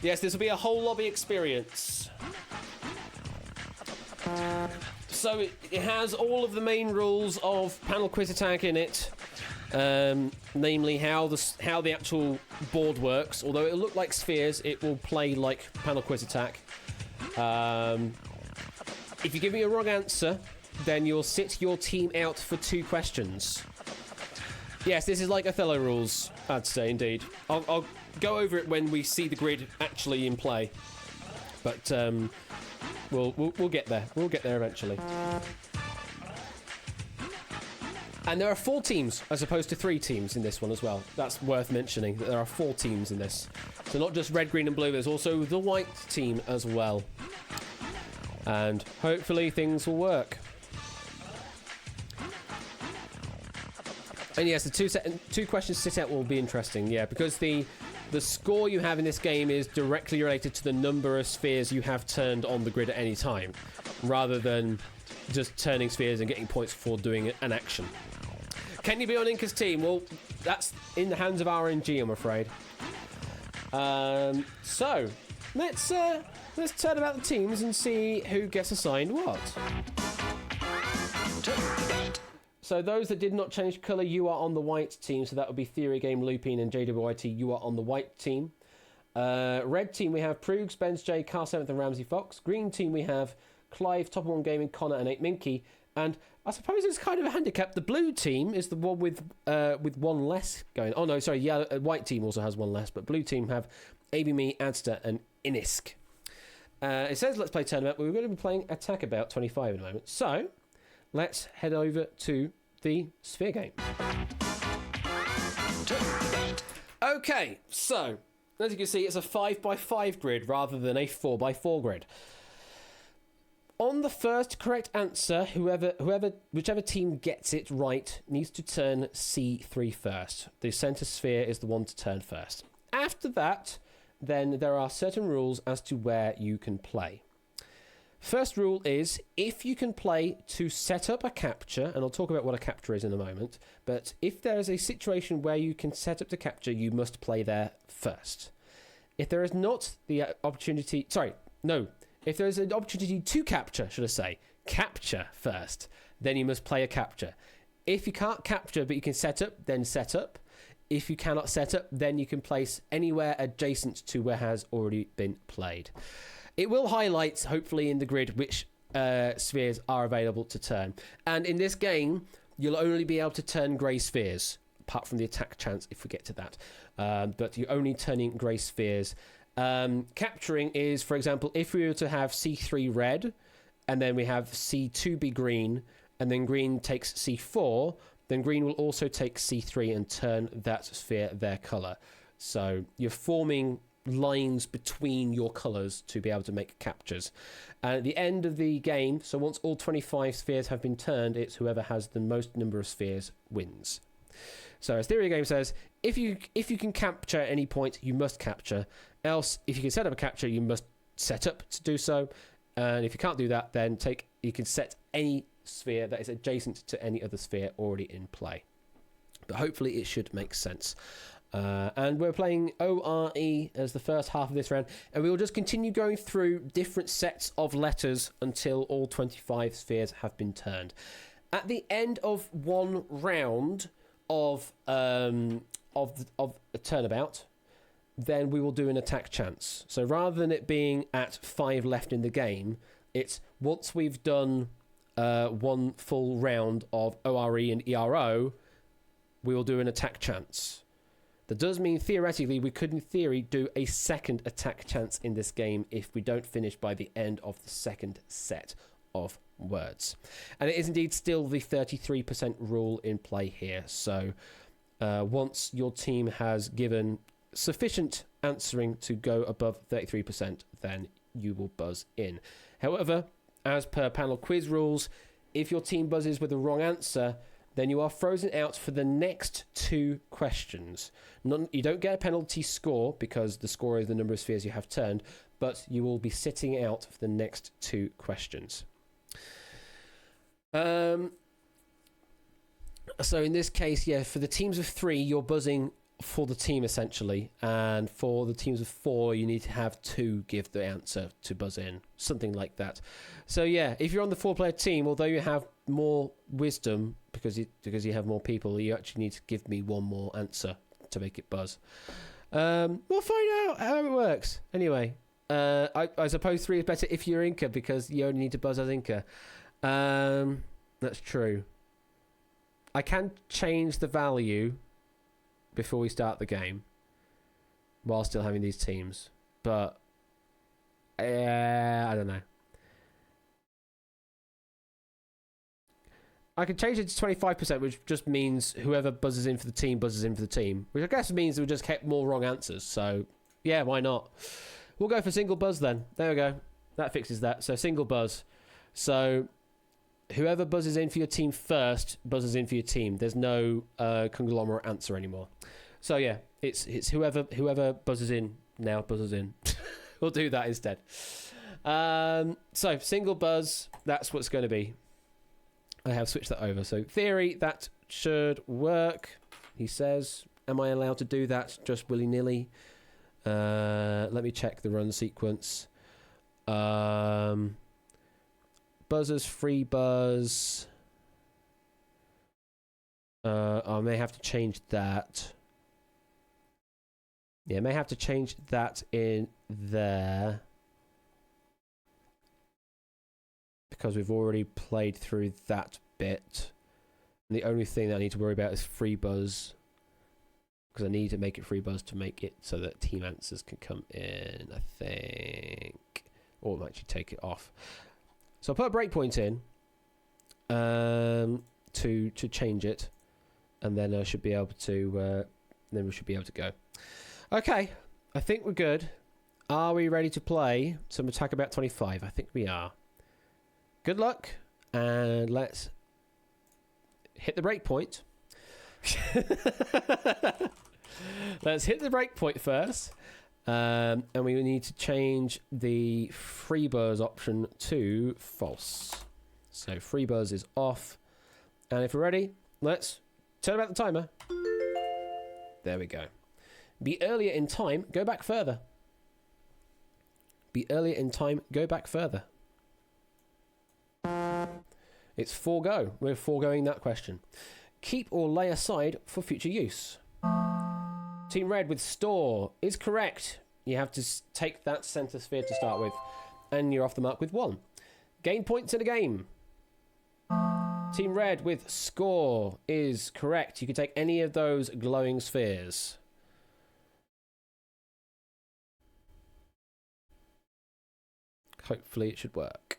Yes, this will be a whole lobby experience. So it has all of the main rules of Panel Quiz Attack in it. Namely how the actual board works. Although it'll look like spheres, it will play like Panel Quiz Attack. If you give me a wrong answer, then you'll sit your team out for 2 questions. Yes, this is like Othello rules, I'd say, indeed. I'll go over it when we see the grid actually in play. But we'll get there. We'll get there eventually. And there are 4 teams as opposed to 3 teams in this one as well. That's worth mentioning, that there are 4 teams in this. So not just red, green and blue, there's also the white team as well. And hopefully things will work. And yes, the 2 questions sit out will be interesting, yeah, because the score you have in this game is directly related to the number of spheres you have turned on the grid at any time, rather than just turning spheres and getting points for doing an action. Can you be on Inca's team? Well, that's in the hands of RNG, I'm afraid. So let's turn about the teams and see who gets assigned what. So those that did not change colour, you are on the white team. So that would be Theory Game, Lupine and JWIT. You are on the white team. Red team, we have Proogs, Benz J, Car7th and Ramsey Fox. Green team, we have Clive, Top 1 Gaming, Connor and 8 Minky. And I suppose it's kind of a handicap. The blue team is the one with 1 less going. Oh no, sorry. Yeah, white team also has 1 less, but blue team have ABME, Adster and Inisk. It says let's play tournament, but we're going to be playing Attack About 25 in a moment. So let's head over to the sphere game. Okay, so as you can see, it's a 5x5 grid rather than a 4x4 grid. On the first correct answer, whichever team gets it right needs to turn C3 first. The centre sphere is the one to turn first. After that, then there are certain rules as to where you can play. First rule is if you can play to set up a capture, and I'll talk about what a capture is in a moment, but if there is a situation where you can set up the capture, you must play there first. If there is not the opportunity, if there is an opportunity to capture, capture first, then you must play a capture. If you can't capture but you can set up, then set up. If you cannot set up, then you can place anywhere adjacent to where has already been played. It will highlight, hopefully, in the grid which spheres are available to turn. And in this game, you'll only be able to turn grey spheres, apart from the attack chance if we get to that. But you're only turning grey spheres. Capturing is, for example, if we were to have C3 red, and then we have C2 green, and then green takes C4, then green will also take C3 and turn that sphere their colour. So you're forming lines between your colours to be able to make captures. And at the end of the game, so once all 25 spheres have been turned, it's whoever has the most number of spheres wins. So as Theory Game says, if you can capture at any point, you must capture. Else, if you can set up a capture, you must set up to do so. And if you can't do that, then you can set any sphere that is adjacent to any other sphere already in play. But hopefully it should make sense. And we're playing ORE as the first half of this round, and we will just continue going through different sets of letters until all 25 spheres have been turned. At the end of one round of a turnabout, then we will do an attack chance. So rather than it being at 5 left in the game, it's once we've done one full round of ORE and ERO, we will do an attack chance. That does mean, theoretically, we could, in theory, do a second attack chance in this game if we don't finish by the end of the second set of words. And it is indeed still the 33% rule in play here. So once your team has given sufficient answering to go above 33%, then you will buzz in. However, as per panel quiz rules, if your team buzzes with the wrong answer, then you are frozen out for the next 2 questions. You don't get a penalty score because the score is the number of spheres you have turned, but you will be sitting out for the next 2 questions. So in this case, yeah, for the teams of 3, you're buzzing for the team essentially, and for the teams of 4, you need to have 2 give the answer to buzz in, something like that. So yeah, if you're on the 4-player team, although you have more wisdom because you have more people, you actually need to give me 1 more answer to make it buzz. We'll find out how it works. Anyway, I suppose 3 is better if you're Inca because you only need to buzz as Inca. That's true. I can change the value before we start the game while still having these teams, but I don't know. I could change it to 25%, which just means whoever buzzes in for the team buzzes in for the team, which I guess means we just kept more wrong answers. So yeah, why not? We'll go for single buzz then. There we go. That fixes that. So single buzz. So whoever buzzes in for your team first buzzes in for your team. There's no conglomerate answer anymore. So yeah, it's whoever buzzes in now buzzes in. We'll do that instead. So single buzz, that's what's going to be. I have switched that over. So theory, that should work. He says, am I allowed to do that just willy-nilly? Let me check the run sequence. Buzzers, free buzz. I may have to change that. Yeah, I may have to change that in there. Because we've already played through that bit. And the only thing that I need to worry about is free buzz. Because I need to make it free buzz to make it so that team answers can come in, I think. Or I'll actually take it off. So I'll put a breakpoint in to change it. And then I should be able to then we should be able to go. Okay, I think we're good. Are we ready to play some Attack About 25? I think we are. Good luck, and let's hit the breakpoint. Let's hit the breakpoint first, and we need to change the free buzz option to false. So free buzz is off, and if we're ready, let's turn about the timer. There we go. Be earlier in time, go back further. Be earlier in time, go back further. It's forego. We're foregoing that question. Keep or lay aside for future use. Team Red with store is correct. You have to take that center sphere to start with, and you're off the mark with 1. Gain points in a game. Team Red with score is correct. You can take any of those glowing spheres. Hopefully it should work.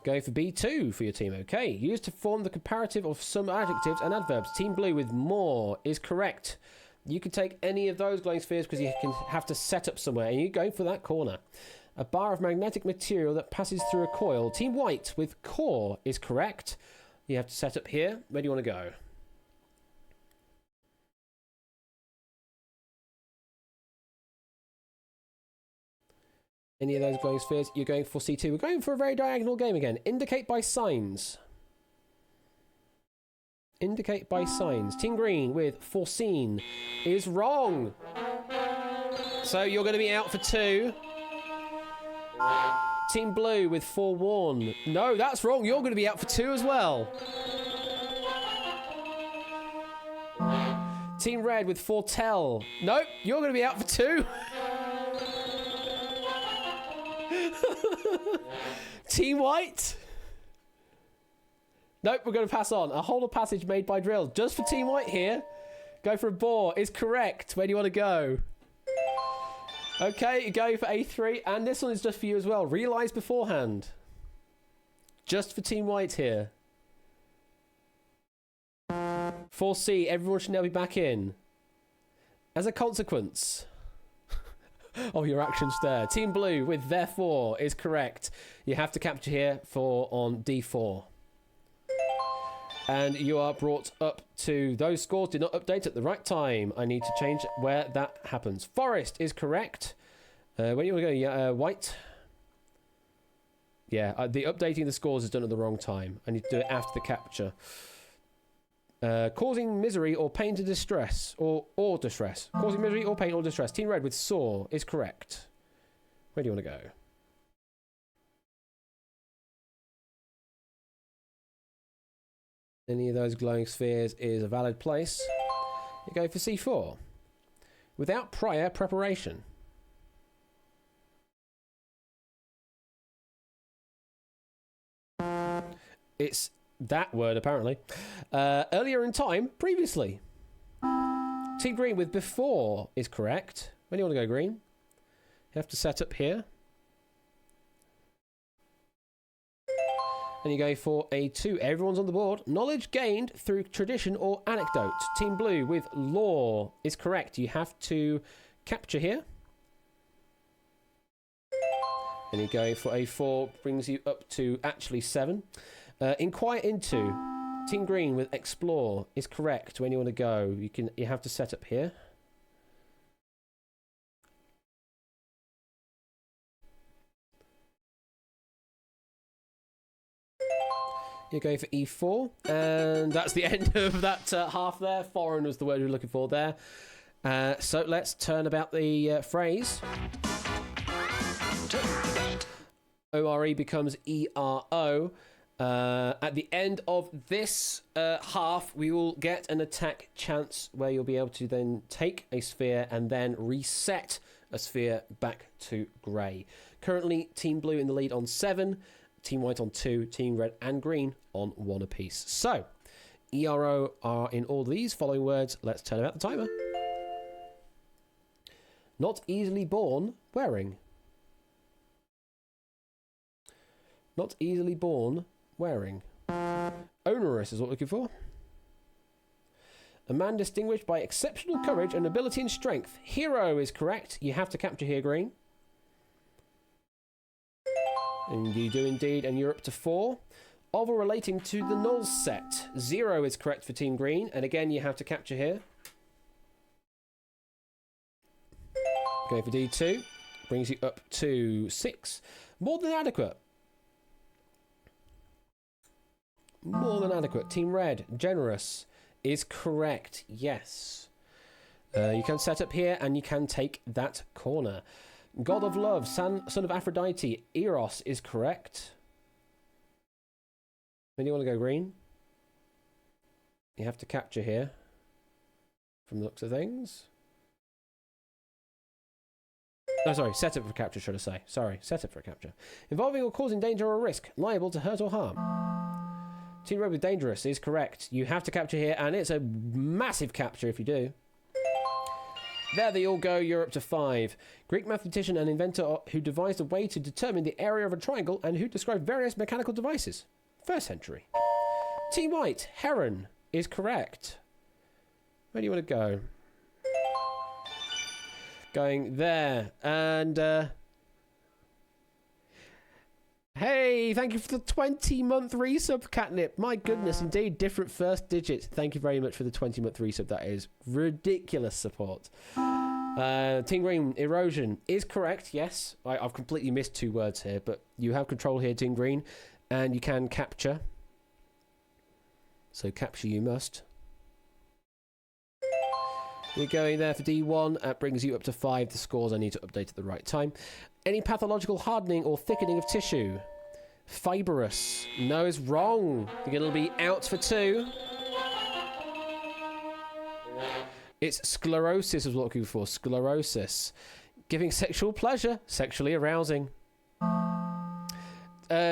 Going for B2 for your team. Okay. Used to form the comparative of some adjectives and adverbs. Team Blue with more is correct. You can take any of those glowing spheres because you can have to set up somewhere, and you're going for that corner. A bar of magnetic material that passes through a coil. Team White with core is correct. You have to set up here. Where do you want to go? Any of those glowing spheres? You're going for C2. We're going for a very diagonal game again. Indicate by signs. Indicate by signs. Team Green with foreseen is wrong. So you're going to be out for 2. Team Blue with forewarn. No, that's wrong. You're going to be out for 2 as well. Team Red with foretell. Nope, you're going to be out for 2. Team White. Nope, we're going to pass on. A hole of passage made by drill. Just for Team White here. Go for a bore is correct. Where do you want to go? Okay, go for A3, and this one is just for you as well. Realise beforehand. Just for Team White here. 4C, everyone should now be back in. As a consequence of your actions there. Team Blue with therefore is correct. You have to capture here for on D4. And you are brought up to those scores did not update at the right time. I need to change where that happens. Forest is correct. Where do you want to go? Yeah, White. Yeah, the updating the scores is done at the wrong time. I need to do it after the capture. Causing misery or pain to distress. Or distress. Causing misery or pain or distress. Team Red with saw is correct. Where do you want to go? Any of those glowing spheres is a valid place. You go for C4. Without prior preparation. It's that word, apparently. Earlier in time, previously. Team Green with before is correct. When do you want to go, Green? You have to set up here. And you go for A2. Everyone's on the board. Knowledge gained through tradition or anecdote. Team Blue with law is correct. You have to capture here. And you go for A4. Brings you up to actually 7. Inquire into. Team Green with explore is correct. When you want to go, you have to set up here. You go for E4, and that's the end of that half there. Foreign was the word we were looking for there. So let's turn about the phrase. ORE becomes ERO. At the end of this half, we will get an attack chance where you'll be able to then take a sphere and then reset a sphere back to grey. Currently, Team Blue in the lead on 7. Team White on 2, Team Red and Green on 1 apiece. So, ERO are in all these following words. Let's turn about the timer. Not easily born, wearing. Not easily born, wearing. Onerous is what we're looking for. A man distinguished by exceptional courage and ability and strength. Hero is correct. You have to capture here, Green. And you do indeed, and you're up to 4. Of or relating to the null set. 0 is correct for Team Green, and again you have to capture here. Go for D2. Brings you up to 6. More than adequate. More than adequate. Team Red, generous, is correct. Yes. You can set up here, and you can take that corner. God of Love, son of Aphrodite, Eros is correct. When do you want to go, Green? You have to capture here. From the looks of things. Oh, sorry, set up for capture, should I say. Sorry, set up for a capture. Involving or causing danger or risk, liable to hurt or harm. Team Red with dangerous is correct. You have to capture here, and it's a massive capture if you do. There they all go, you're up to 5. Greek mathematician and inventor who devised a way to determine the area of a triangle and who described various mechanical devices. 1st century. Team White, heron, is correct. Where do you want to go? Going there. And, hey, thank you for the 20-month resub, Catnip. My goodness, indeed, different first digits. Thank you very much for the 20-month resub. That is ridiculous support. Team Green, erosion is correct, yes. I've completely missed 2 words here, but you have control here, Team Green, and you can capture. So capture you must. You're going there for D1. That brings you up to 5. The scores I need to update at the right time. Any pathological hardening or thickening of tissue. Fibrous. No is wrong. You're going to be out for 2. It's sclerosis is what we're looking for. Sclerosis. Giving sexual pleasure. Sexually arousing.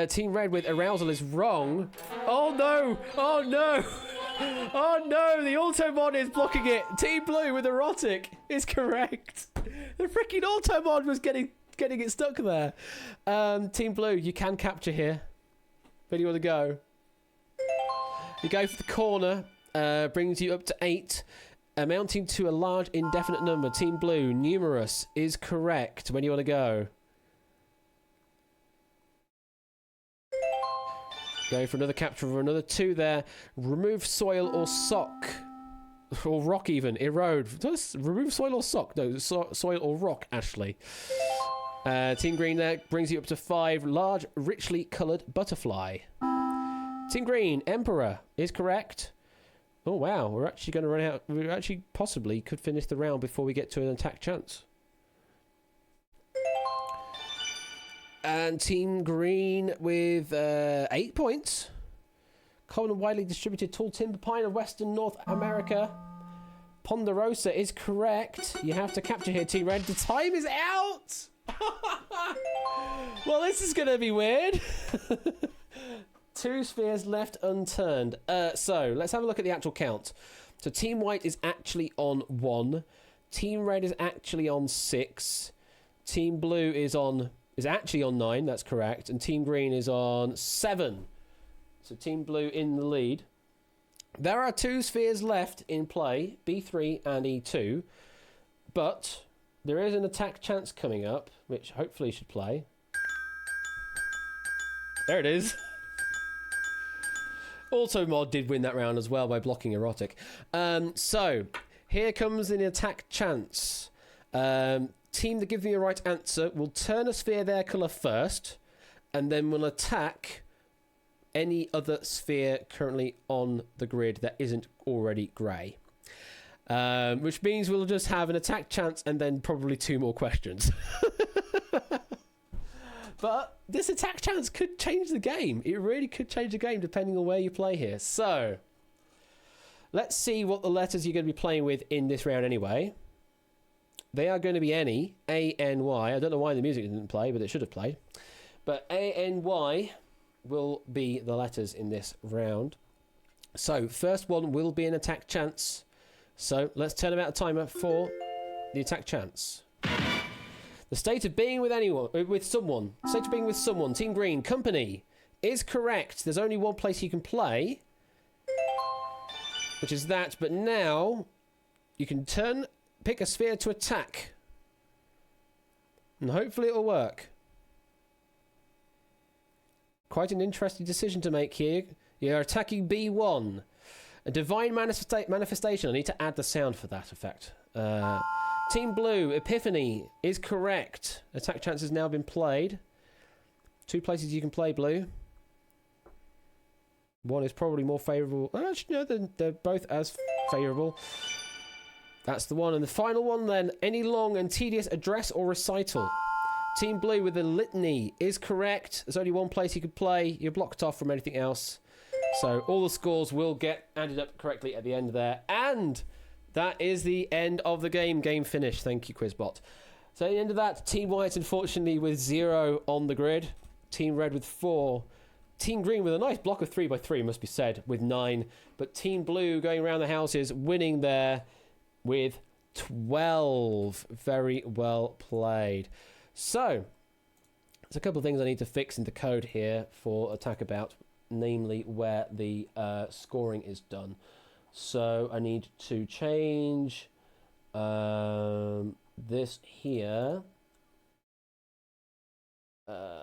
Team Red with arousal is wrong. Oh no! Oh no! Oh no, the Automod is blocking it. Team Blue with erotic is correct. The freaking Automod was getting it stuck there. Team Blue, you can capture here. Where do you want to go? You go for the corner. Brings you up to 8. Amounting to a large indefinite number. Team Blue, numerous is correct. When do you want to go? Go for another capture of another 2 there. Remove soil or sock. Or rock even. Erode. Remove soil or sock? No, soil or rock, Ashley. Team Green there brings you up to 5. Large, richly coloured butterfly. Team Green, Emperor is correct. Oh, wow. We're actually going to run out. We actually possibly could finish the round before we get to an attack chance. And Team Green with 8 points. Common and widely distributed tall timber pine of Western North America. Ponderosa is correct. You have to capture here, Team Red. The time is out! Well, this is going to be weird. 2 spheres left unturned. So, let's have a look at the actual count. So, Team White is actually on 1. Team Red is actually on 6. Team Blue is actually on 9, that's correct. And Team Green is on 7. So Team Blue in the lead. There are 2 spheres left in play, B3 and E2. But there is an attack chance coming up, which hopefully should play. There it is. Automod did win that round as well by blocking erotic. So, here comes an attack chance. Team that gives me the right answer will turn a sphere their colour first, and then will attack any other sphere currently on the grid that isn't already grey. Which means we'll just have an attack chance and then probably 2 more questions. But this attack chance could change the game. It really could change the game depending on where you play here. So, let's see what the letters you're going to be playing with in this round anyway. They are going to be any, A-N-Y. I don't know why the music didn't play, but it should have played. But A-N-Y will be the letters in this round. So, first one will be an attack chance. So, let's turn about a timer for the attack chance. The state of being with someone. State of being with someone. Team Green, company, is correct. There's only one place you can play, which is that. But now, you can pick a sphere to attack. And hopefully it'll work. Quite an interesting decision to make here. You're attacking B1. A divine manifestation. I need to add the sound for that effect. Team Blue, Epiphany, is correct. Attack chance has now been played. 2 places you can play, Blue. One is probably more favourable. Actually, no, they're both as favourable. That's the one. And the final one, then. Any long and tedious address or recital. Team Blue with the litany is correct. There's only one place you can play. You're blocked off from anything else. So all the scores will get added up correctly at the end there. And that is the end of the game. Game finished. Thank you, Quizbot. So at the end of that, Team White, unfortunately, with 0 on the grid. Team Red with 4. Team Green with a nice block of 3x3, must be said, with 9. But Team Blue going around the houses, winning there with 12. Very well played. So, there's a couple of things I need to fix in the code here for Attack About, namely where the scoring is done. So, I need to change this here.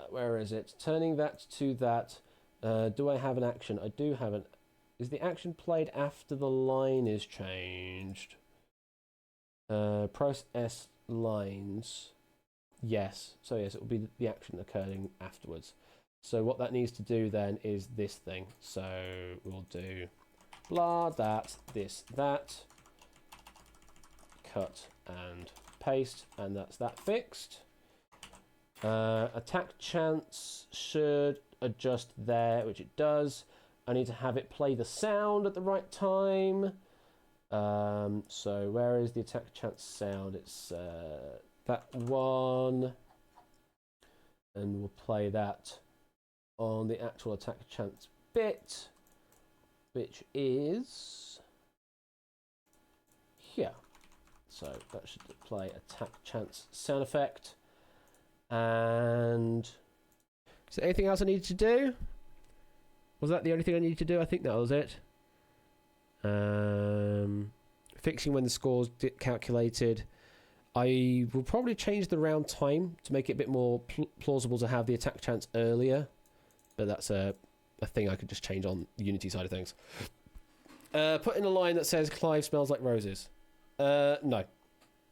Where is it? Turning that to that. Do I have an action? I do have an... Is the action played after the line is changed? Process lines. Yes. So yes, it will be the action occurring afterwards. So what that needs to do then is this thing. So we'll do blah, that, this, that. Cut and paste. And that's that fixed. Attack chance should adjust there, which it does. I need to have it play the sound at the right time. So where is the attack chance sound? It's that one, and we'll play that on the actual attack chance bit. which is here. So that should play attack chance sound effect. And is there anything else I needed to do? Was that the only thing I needed to do? I think that was it. Fixing when the scores get calculated. I will probably change the round time to make it a bit more plausible to have the attack chance earlier. But that's a thing I could just change on the Unity side of things. Put in a line that says Clive smells like roses. No.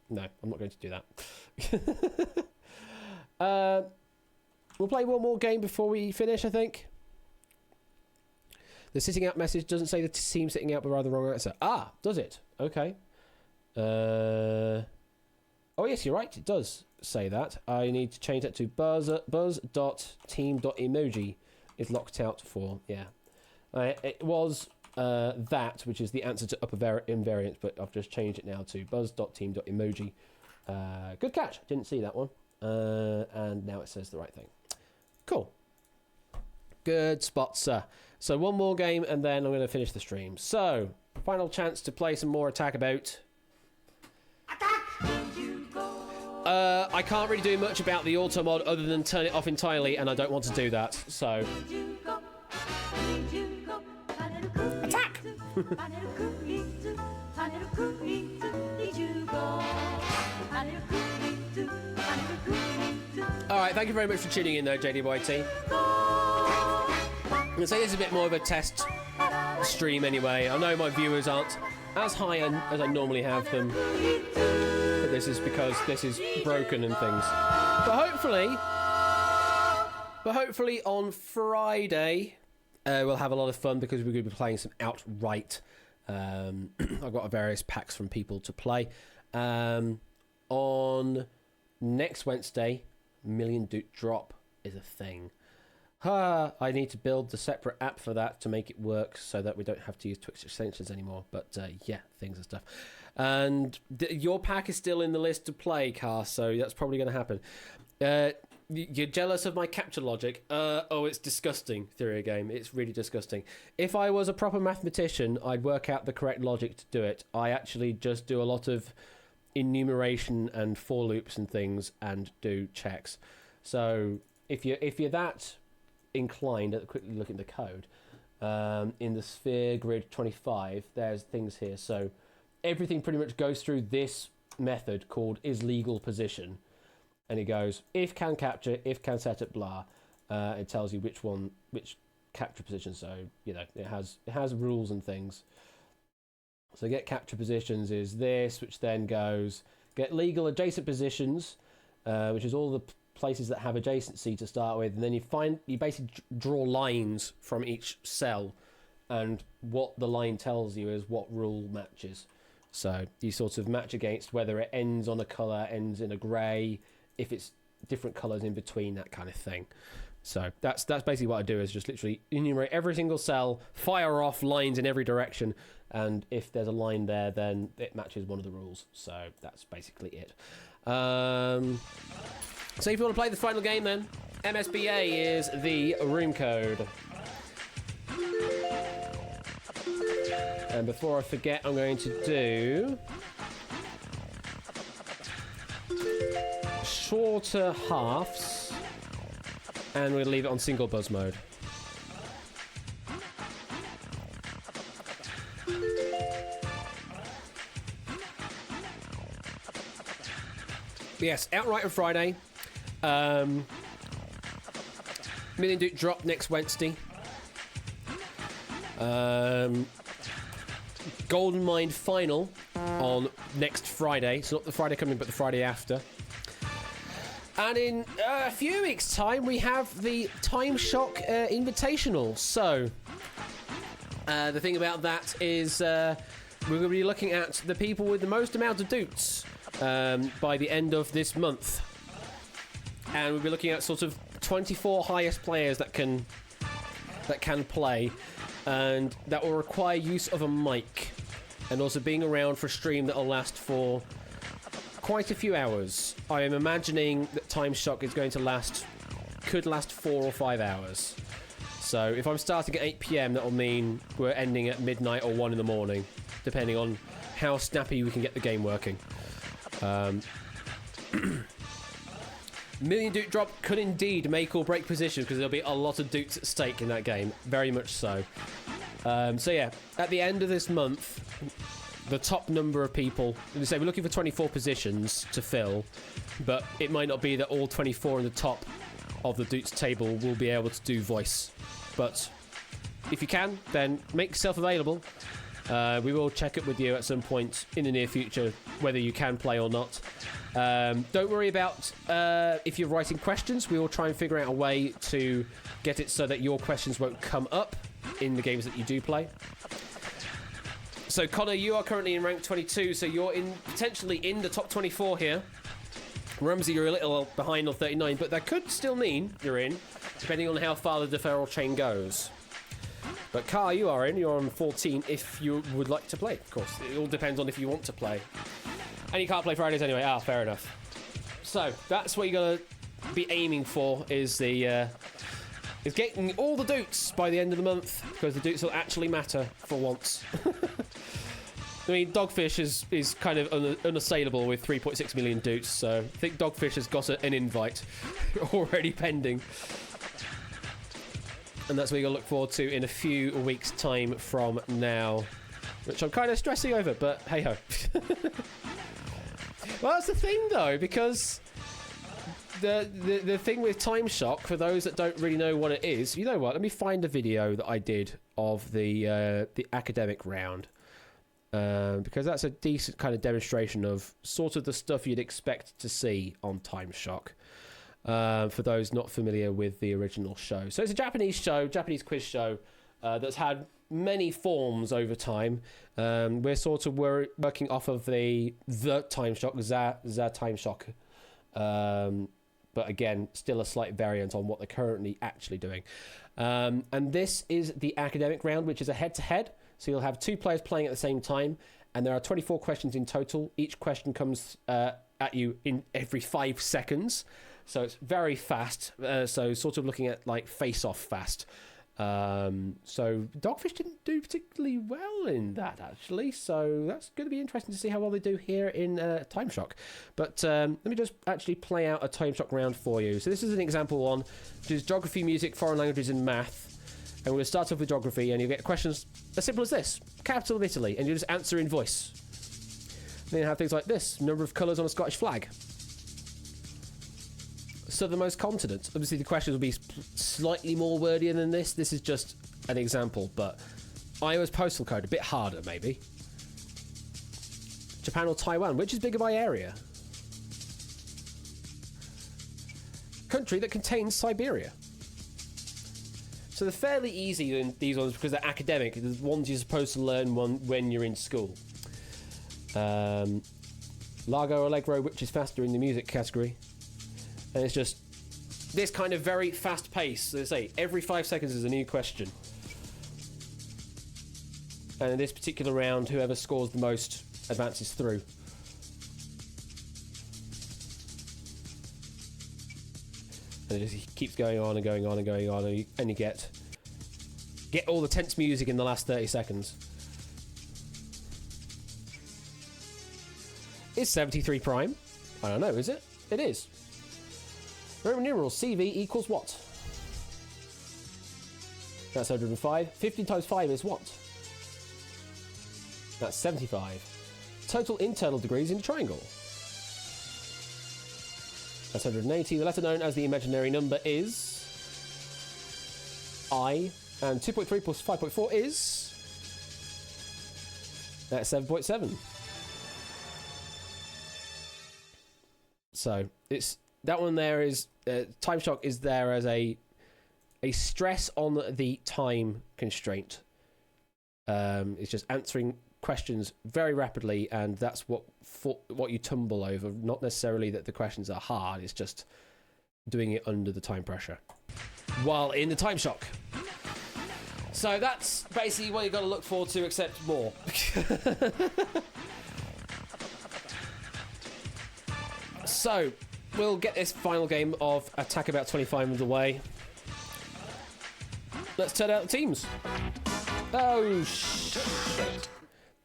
No, I'm not going to do that. We'll play one more game before we finish, I think. The sitting out message doesn't say the team sitting out, but rather the wrong answer. Ah, does it? Okay. Oh, yes, you're right. It does say that. I need to change that to buzz.team.emoji is locked out for, yeah. It was that, which is the answer to upper invariant, but I've just changed it now to buzz.team.emoji. Good catch. Didn't see that one. And now it says the right thing. Cool. Good spot, sir. So one more game, and then I'm going to finish the stream. So, final chance to play some more Attack About. I can't really do much about the auto mod other than turn it off entirely, and I don't want to do that. So, attack! Alright, thank you very much for tuning in though, JDYT. I'm going to say this is a bit more of a test stream anyway. I know my viewers aren't as high as I normally have them. But this is because this is broken and things. But hopefully on Friday we'll have a lot of fun because we're going to be playing some Outright. I've got various packs from people to play. On next Wednesday, Million Doot Drop is a thing. I need to build the separate app for that to make it work so that we don't have to use Twitch extensions anymore. But yeah, things and stuff. And your pack is still in the list to play, Car, so that's probably going to happen. You're jealous of my capture logic? Oh, it's disgusting, Theory Game. It's really disgusting. If I was a proper mathematician, I'd work out the correct logic to do it. I actually just do a lot of enumeration and for loops and things and do checks. So if you're that inclined, quickly look at the code. In the sphere grid 25, there's things here. So everything pretty much goes through this method called isLegalPosition, and it goes if can capture, if can set up, blah. It tells you which capture position. So it has rules and things. So get capture positions is this, which then goes get legal adjacent positions, which is all the places that have adjacency to start with, and then you basically draw lines from each cell, and what the line tells you is what rule matches. So you sort of match against whether it ends on a colour, ends in a grey, if it's different colours in between, that kind of thing. So that's basically what I do, is just literally enumerate every single cell, fire off lines in every direction, and if there's a line there, then it matches one of the rules. So that's basically it. So if you want to play the final game, then MSBA is the room code. And before I forget, I'm going to do shorter halves, and we'll leave it on single buzz mode. Yes, Outright on Friday. Million Doot Drop next Wednesday. Golden Mind Final on next Friday. So not the Friday coming, but the Friday after. And in a few weeks' time, we have the Time Shock Invitational. So the thing about that is we're going to be looking at the people with the most amount of doots by the end of this month. And we'll be looking at sort of 24 highest players that can play, and that will require use of a mic, and also being around for a stream that will last for quite a few hours. I am imagining that Time Shock is going to could last 4 or 5 hours. So if I'm starting at 8 PM, that'll mean we're ending at midnight or 1 in the morning, depending on how snappy we can get the game working. Million Duke drop could indeed make or break position, because there'll be a lot of Dukes at stake in that game. Very much so. So yeah, at the end of this month, the top number of people, we're looking for 24 positions to fill, but it might not be that all 24 in the top of the Dukes table will be able to do voice. But if you can, then make yourself available. We will check it with you at some point in the near future, whether you can play or not. Don't worry about if you're writing questions. We will try and figure out a way to get it so that your questions won't come up in the games that you do play. So Connor, you are currently in rank 22, so you're potentially in the top 24 here. Ramsey, you're a little behind on 39, but that could still mean you're in, depending on how far the deferral chain goes. But Car, you are in. You're on 14 if you would like to play, of course. It all depends on if you want to play. And you can't play Fridays anyway. Ah, fair enough. So, that's what you're going to be aiming for, is getting all the Dukes by the end of the month, because the Dukes will actually matter for once. I mean, Dogfish is kind of unassailable with 3.6 million Dukes, so I think Dogfish has got an invite already pending. And that's what you're going to look forward to in a few weeks' time from now, which I'm kind of stressing over, but hey-ho. Well, that's the thing, though, because the thing with Time Shock, for those that don't really know what it is, you know what? Let me find a video that I did of the academic round, because that's a decent kind of demonstration of sort of the stuff you'd expect to see on Time Shock. For those not familiar with the original show. So it's a Japanese show, Japanese quiz show, that's had many forms over time. We're sort of working off of the Time Shock, the Time Shock. But again, still a slight variant on what they're currently actually doing. And this is the academic round, which is a head-to-head. So you'll have two players playing at the same time, and there are 24 questions in total. Each question comes at you in every 5 seconds. So it's very fast. So sort of looking at like face-off fast. So Dogfish didn't do particularly well in that, actually. So that's going to be interesting to see how well they do here in Time Shock. But let me just actually play out a Time Shock round for you. So this is an example one, which is geography, music, foreign languages, and math. And we're going to start off with geography, and you get questions as simple as this. Capital of Italy, and you just answer in voice. Then you have things like this. Number of colours on a Scottish flag. Southernmost continent. Obviously, the questions will be slightly more wordier than this. This is just an example, but Iowa's postal code, a bit harder, maybe. Japan or Taiwan, which is bigger by area? Country that contains Siberia. So they're fairly easy in these ones because they're academic. The ones you're supposed to learn when you're in school. Largo or Allegro, which is faster in the music category. And it's just this kind of very fast pace. So they say every 5 seconds is a new question. And in this particular round, whoever scores the most advances through. And it just keeps going on and going on and going on, and you get all the tense music in the last 30 seconds. Is 73 prime? I don't know, is it? It is. Roman numeral CV equals what? That's 105. 15 times 5 is what? That's 75. Total internal degrees in a triangle. That's 180. The letter known as the imaginary number is I. And 2.3 plus 5.4 is... That's 7.7. So, it's... That one there is... Time Shock is there as a stress on the time constraint. It's just answering questions very rapidly, and that's what you tumble over. Not necessarily that the questions are hard, it's just doing it under the time pressure while in the Time Shock. So that's basically what you've got to look forward to, except more. So we'll get this final game of Attack About 25 underway. let's turn out the teams. Oh, shit.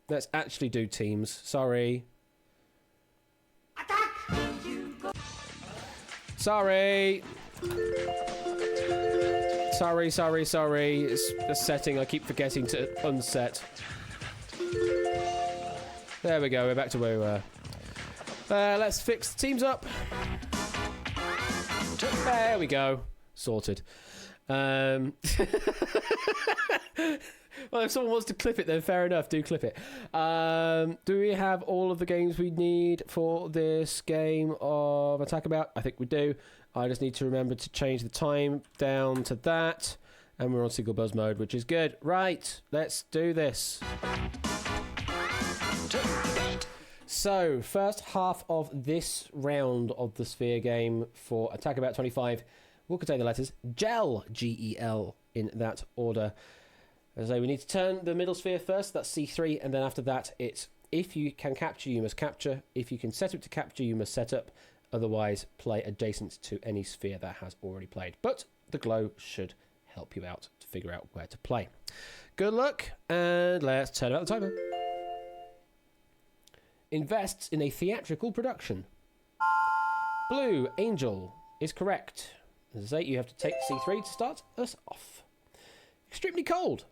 Let's actually do teams. Sorry. Attack! Sorry. Sorry. It's a setting I keep forgetting to unset. There we go. We're back to where we were. Let's fix the teams up. There we go. Sorted. Well, if someone wants to clip it, then fair enough. Do clip it. Do we have all of the games we need for this game of Attack About? I think we do. I just need to remember to change the time down to that. And we're on single buzz mode, which is good. Right, let's do this. So, first half of this round of the Sphere game for Attack About 25 will contain the letters GEL, G-E-L, in that order. As I say, we need to turn the middle sphere first, that's C3, and then after that, it's if you can capture, you must capture. If you can set up to capture, you must set up. Otherwise, play adjacent to any sphere that has already played. But the glow should help you out to figure out where to play. Good luck, and let's turn out the timer. Invests in a theatrical production. Blue, Angel, is correct. As I say, you have to take C3 to start us off. Extremely cold.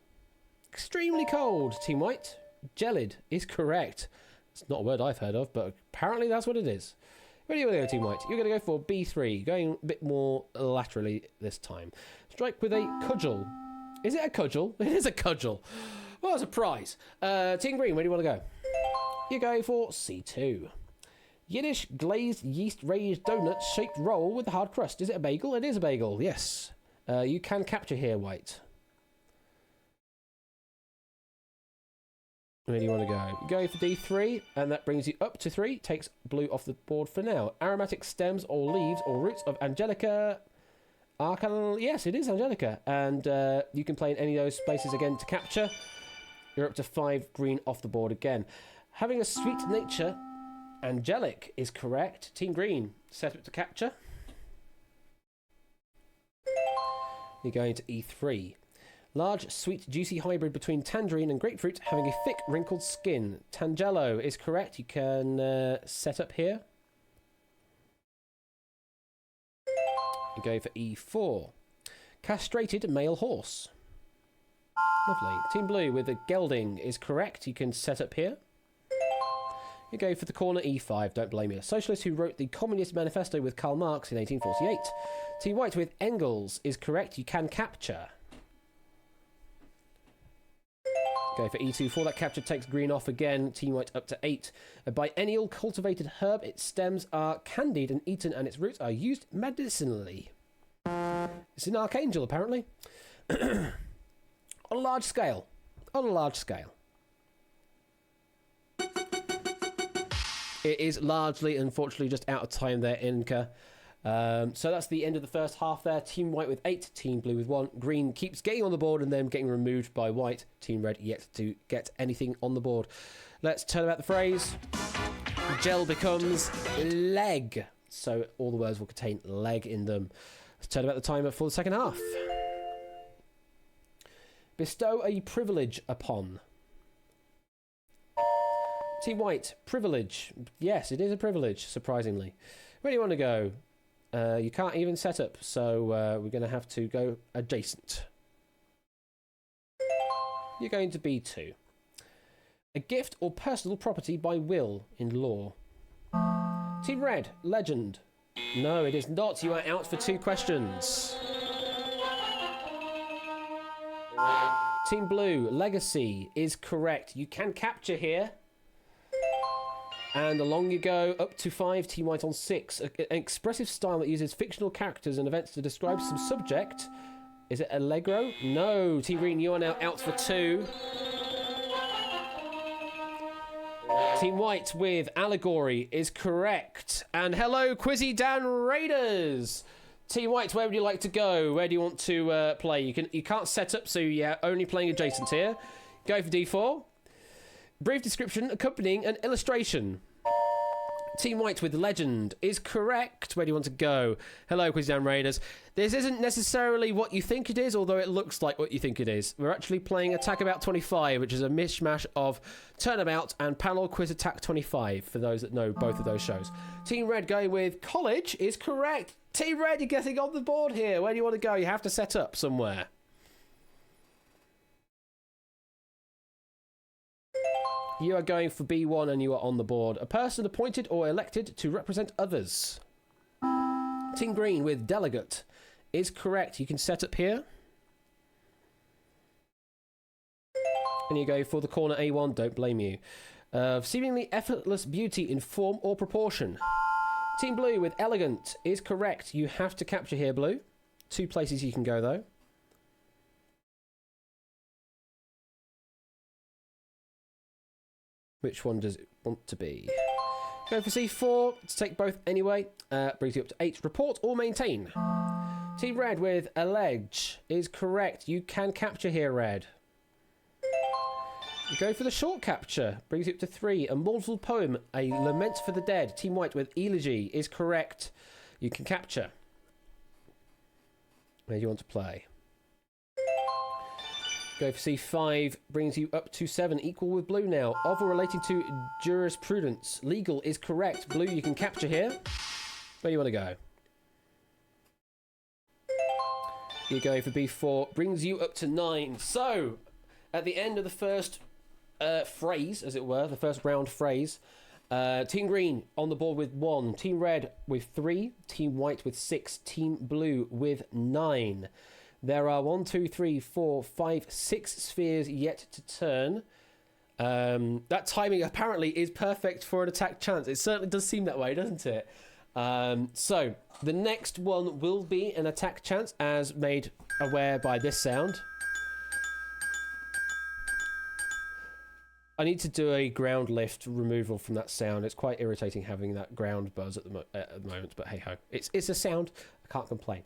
Extremely cold, Team White. Gelid is correct. It's not a word I've heard of, but apparently that's what it is. Where do you want to go, Team White? You're going to go for B3, going a bit more laterally this time. Strike with a cudgel. Is it a cudgel? It is a cudgel. What a surprise. Team Green, where do you want to go? You go for C2. Yiddish glazed yeast raised donut shaped roll with a hard crust. Is it a bagel? It is a bagel, yes. You can capture here, White. Where do you want to go? You go for D3, and that brings you up to 3. Takes blue off the board for now. Aromatic stems or leaves or roots of Angelica. Yes, it is Angelica. And you can play in any of those spaces again to capture. You're up to 5 green off the board again. Having a sweet nature, angelic is correct. Team Green, set up to capture. You're going to E3. Large, sweet, juicy hybrid between tangerine and grapefruit, having a thick, wrinkled skin. Tangelo is correct. You can set up here. You go for E4. Castrated male horse. Lovely. Team Blue with a gelding is correct. You can set up here. You go for the corner E5, don't blame me. A socialist who wrote the Communist Manifesto with Karl Marx in 1848. Team White with Engels is correct. You can capture. Go for E2. That capture takes green off again. Team White up to 8. A biennial cultivated herb. Its stems are candied and eaten, and its roots are used medicinally. It's an archangel, apparently. On a large scale. On a large scale. It is largely, unfortunately, just out of time there, Inca. So that's the end of the first half there. Team White with 8, Team Blue with 1. Green keeps getting on the board and then getting removed by White. Team Red yet to get anything on the board. Let's turn about the phrase. Gel becomes leg. So all the words will contain leg in them. Let's turn about the timer for the second half. Bestow a privilege upon. Team White, privilege. Yes, it is a privilege, surprisingly. Where do you want to go? You can't even set up, so we're going to have to go adjacent. You're going to B2. A gift or personal property by will in law. Team Red, legend. No, it is not. You are out for 2 questions. Team Blue, legacy is correct. You can capture here. And along you go, up to 5, Team White on 6. An expressive style that uses fictional characters and events to describe some subject. Is it Allegro? No. Team Green, you are now out for 2. Team White with allegory is correct. And hello, Quizzy Dan Raiders. Team White, where would you like to go? Where do you want to play? You can't set up, so you're only playing adjacent here. Go for D4. Brief description accompanying an illustration. Team White with Legend is correct. Where do you want to go? Hello, Quizdown Raiders. This isn't necessarily what you think it is, although it looks like what you think it is. We're actually playing Attack About 25, which is a mishmash of Turnabout and Panel Quiz Attack 25, for those that know both of those shows. Team Red going with College is correct. Team Red, you're getting on the board here. Where do you want to go? You have to set up somewhere. You are going for B1 and you are on the board. A person appointed or elected to represent others. Team Green with Delegate is correct. You can set up here. And you go for the corner A1, don't blame you. Seemingly effortless beauty in form or proportion. Team Blue with Elegant is correct. You have to capture here, Blue. 2 places you can go, though. Which one does it want to be? Go for C4 to take both anyway. Brings you up to 8. Report or maintain. Team Red with Allege is correct. You can capture here, Red. You go for the short capture. Brings you up to 3. A mournful poem, a lament for the dead. Team White with Elegy is correct. You can capture. Where do you want to play? Go for C5, brings you up to 7, equal with Blue now. Of or relating to jurisprudence. Legal is correct. Blue, you can capture here. Where do you want to go? You go for B4, brings you up to 9. So, at the end of the first phrase, as it were, the first round phrase, Team Green on the board with 1, Team Red with 3, Team White with 6, Team Blue with 9. There are 1, 2, 3, 4, 5, 6 spheres yet to turn. That timing apparently is perfect for an attack chance. It certainly does seem that way, doesn't it? So, the next one will be an attack chance, as made aware by this sound. I need to do a ground lift removal from that sound. It's quite irritating having that ground buzz at the moment, but hey-ho. It's a sound. I can't complain.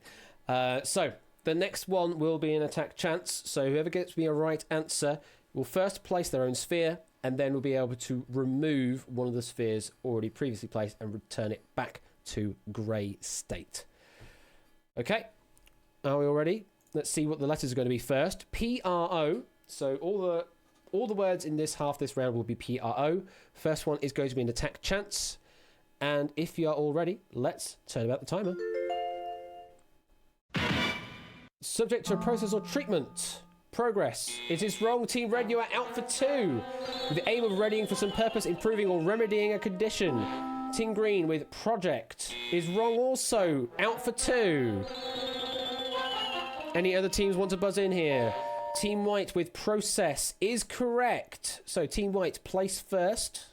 So... the next one will be an attack chance, so whoever gets me a right answer will first place their own sphere, and then will be able to remove one of the spheres already previously placed and return it back to grey state. Okay, are we all ready? Let's see what the letters are going to be first. P-R-O, so all the words in this round will be P-R-O. First one is going to be an attack chance, and if you are all ready, let's turn about the timer. Subject to a process or treatment. Progress. It is wrong. Team Red, you are out for 2. With the aim of readying for some purpose, improving or remedying a condition. Team Green with project is wrong also. Out for 2. Any other teams want to buzz in here? Team White with process is correct. So Team White, place first.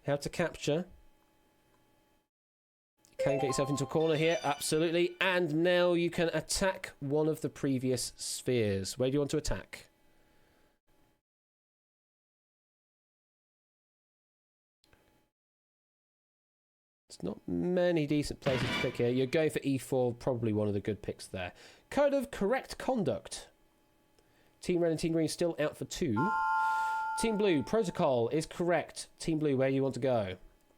How to capture. Can get yourself into a corner here, absolutely. And now you can attack one of the previous spheres. Where do you want to attack? It's not many decent places to pick here. You're going for E4, probably one of the good picks there. Code of correct conduct. Team Red and Team Green still out for 2. Team Blue, protocol is correct. Team Blue, where do you want to go?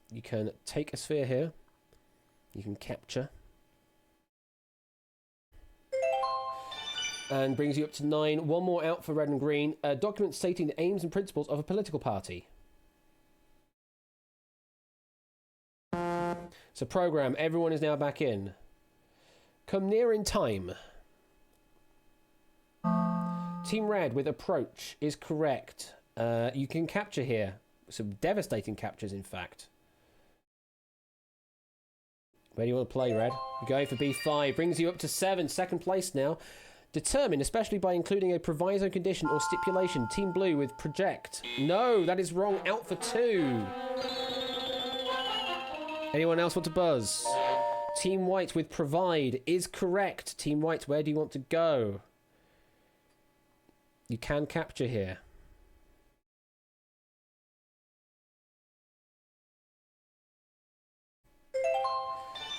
You can take a sphere here. You can capture. And brings you up to 9. One more out for Red and Green. A document stating the aims and principles of a political party. So program. Everyone is now back in. Come near in time. Team Red with approach is correct. You can capture here. Some devastating captures, in fact. Where do you want to play, Red? You're going for B5. Brings you up to 7. Second place now. Determine, especially by including a proviso condition or stipulation. Team Blue with project. No, that is wrong. Out for 2. Anyone else want to buzz? Team White with provide is correct. Team White, where do you want to go? You can capture here.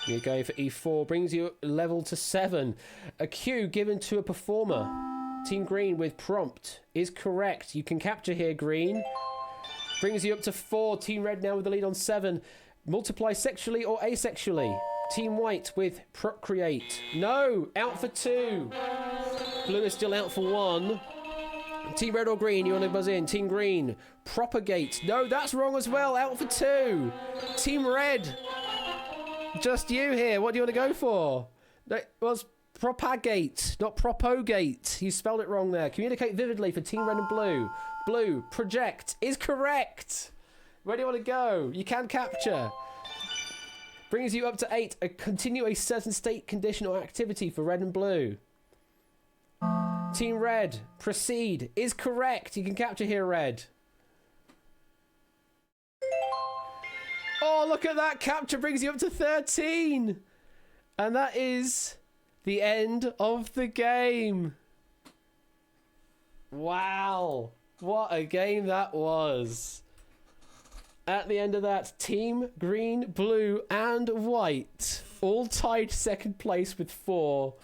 You go for E4, brings you level to 7. A cue given to a performer. Team Green with prompt is correct. You can capture here, Green. Brings you up to 4. Team Red now with the lead on 7. Multiply sexually or asexually. Team White with procreate. No, out for 2. Blue is still out for 1. Team Red or Green, you want to buzz in. Team Green, propagate. No, that's wrong as well. Out for 2. Team Red, just you here. What do you want to go for? No, it was propagate, not propagate. You spelled it wrong there. Communicate vividly for Team Red and Blue. Blue, project is correct. Where do you want to go? You can capture. Brings you up to 8. Continue a certain state, condition, or activity for Red and Blue. Team Red, proceed is correct. You can capture here, Red. Oh, look at that. Capture brings you up to 13. And that is the end of the game. Wow. What a game that was. At the end of that, Team Green, Blue, and White all tied second place with 4.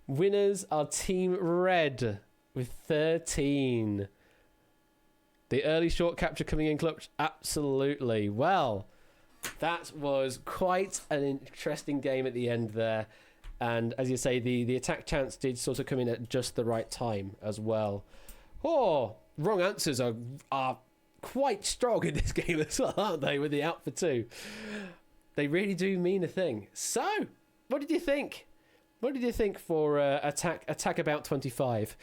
Winners are Team Red with 13. The early short capture coming in clutch. Absolutely. Well, that was quite an interesting game at the end there. And as you say, the attack chance did sort of come in at just the right time as well. Oh, wrong answers are quite strong in this game as well, aren't they, with the out for 2? They really do mean a thing. So, what did you think? What did you think for attack about 25?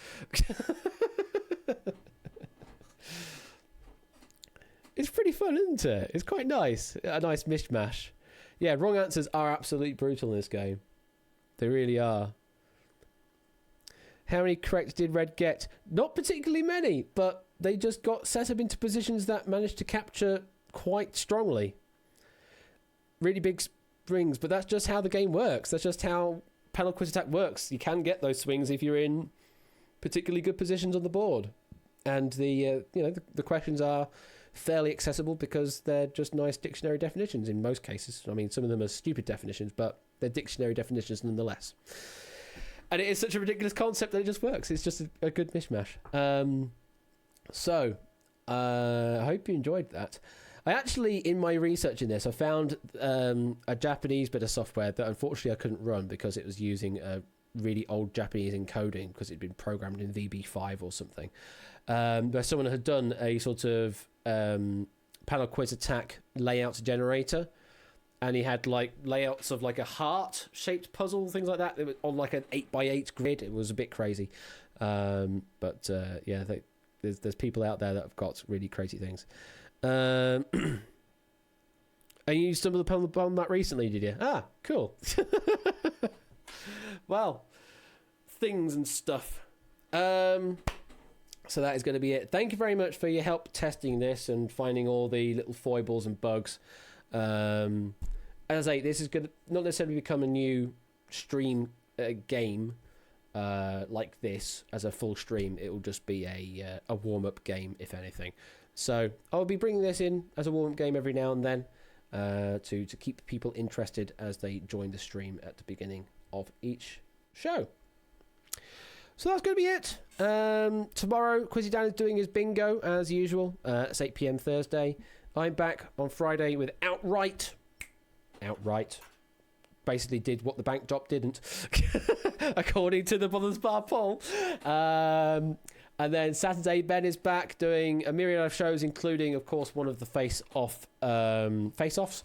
It's pretty fun, isn't it? It's quite nice. A nice mishmash. Yeah, wrong answers are absolutely brutal in this game. They really are. How many correct did Red get? Not particularly many, but they just got set up into positions that managed to capture quite strongly. Really big swings, but that's just how the game works. That's just how panel quiz attack works. You can get those swings if you're in particularly good positions on the board. And the questions are fairly accessible because they're just nice dictionary definitions in most cases. I mean, some of them are stupid definitions, but they're dictionary definitions nonetheless. And it is such a ridiculous concept that it just works. It's just a good mishmash. I hope you enjoyed that. I actually, in my research in this, I found a Japanese bit of software that unfortunately I couldn't run because it was using a really old Japanese encoding because it'd been programmed in VB5 or something. Where someone had done a sort of panel quiz attack layout generator, and he had like layouts of like a heart-shaped puzzle, things like that. It was on like an 8x8 grid. It was a bit crazy, but there's people out there that have got really crazy things. And you stumbled upon that recently, did you? Ah, cool. Well, things and stuff. So that is going to be it. Thank you very much for your help testing this and finding all the little foibles and bugs. As I say, this is going to not necessarily become a new stream game like this as a full stream. It will just be a warm-up game, if anything. So I'll be bringing this in as a warm-up game every now and then to keep people interested as they join the stream at the beginning of each show. So that's going to be it. Tomorrow, Quizzy Dan is doing his bingo as usual. It's 8 p.m. Thursday. I'm back on Friday with Outright. Basically did what the bank job didn't, according to the Brothers Bar poll. And then Saturday, Ben is back doing a myriad of shows, including, of course, one of the face-off playoffs.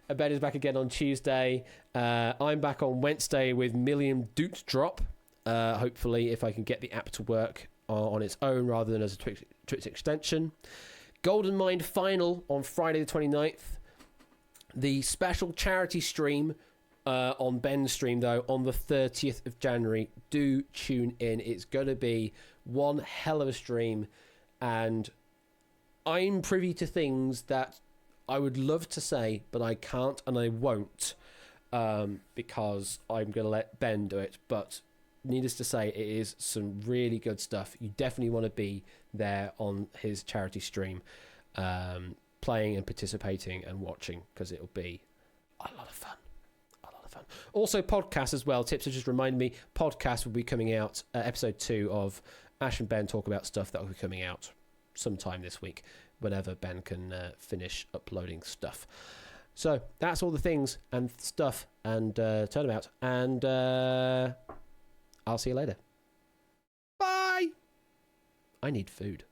And Ben is back again on Tuesday. I'm back on Wednesday with Million Doot Drop. Hopefully, if I can get the app to work on its own rather than as a Twitch extension. Golden Mind Final on Friday the 29th. The special charity stream on Ben's stream, though, on the 30th of January. Do tune in. It's going to be one hell of a stream. And I'm privy to things that I would love to say, but I can't and I won't because I'm going to let Ben do it. But needless to say, it is some really good stuff. You definitely want to be there on his charity stream, playing and participating and watching, because it'll be a lot of fun. Also, podcasts as well. Tips have just reminded me, podcast will be coming out, episode 2 of Ash and Ben talk about stuff that will be coming out sometime this week. whenever Ben can finish uploading stuff. So that's all the things and stuff and turnabouts, and I'll see you later. Bye. I need food.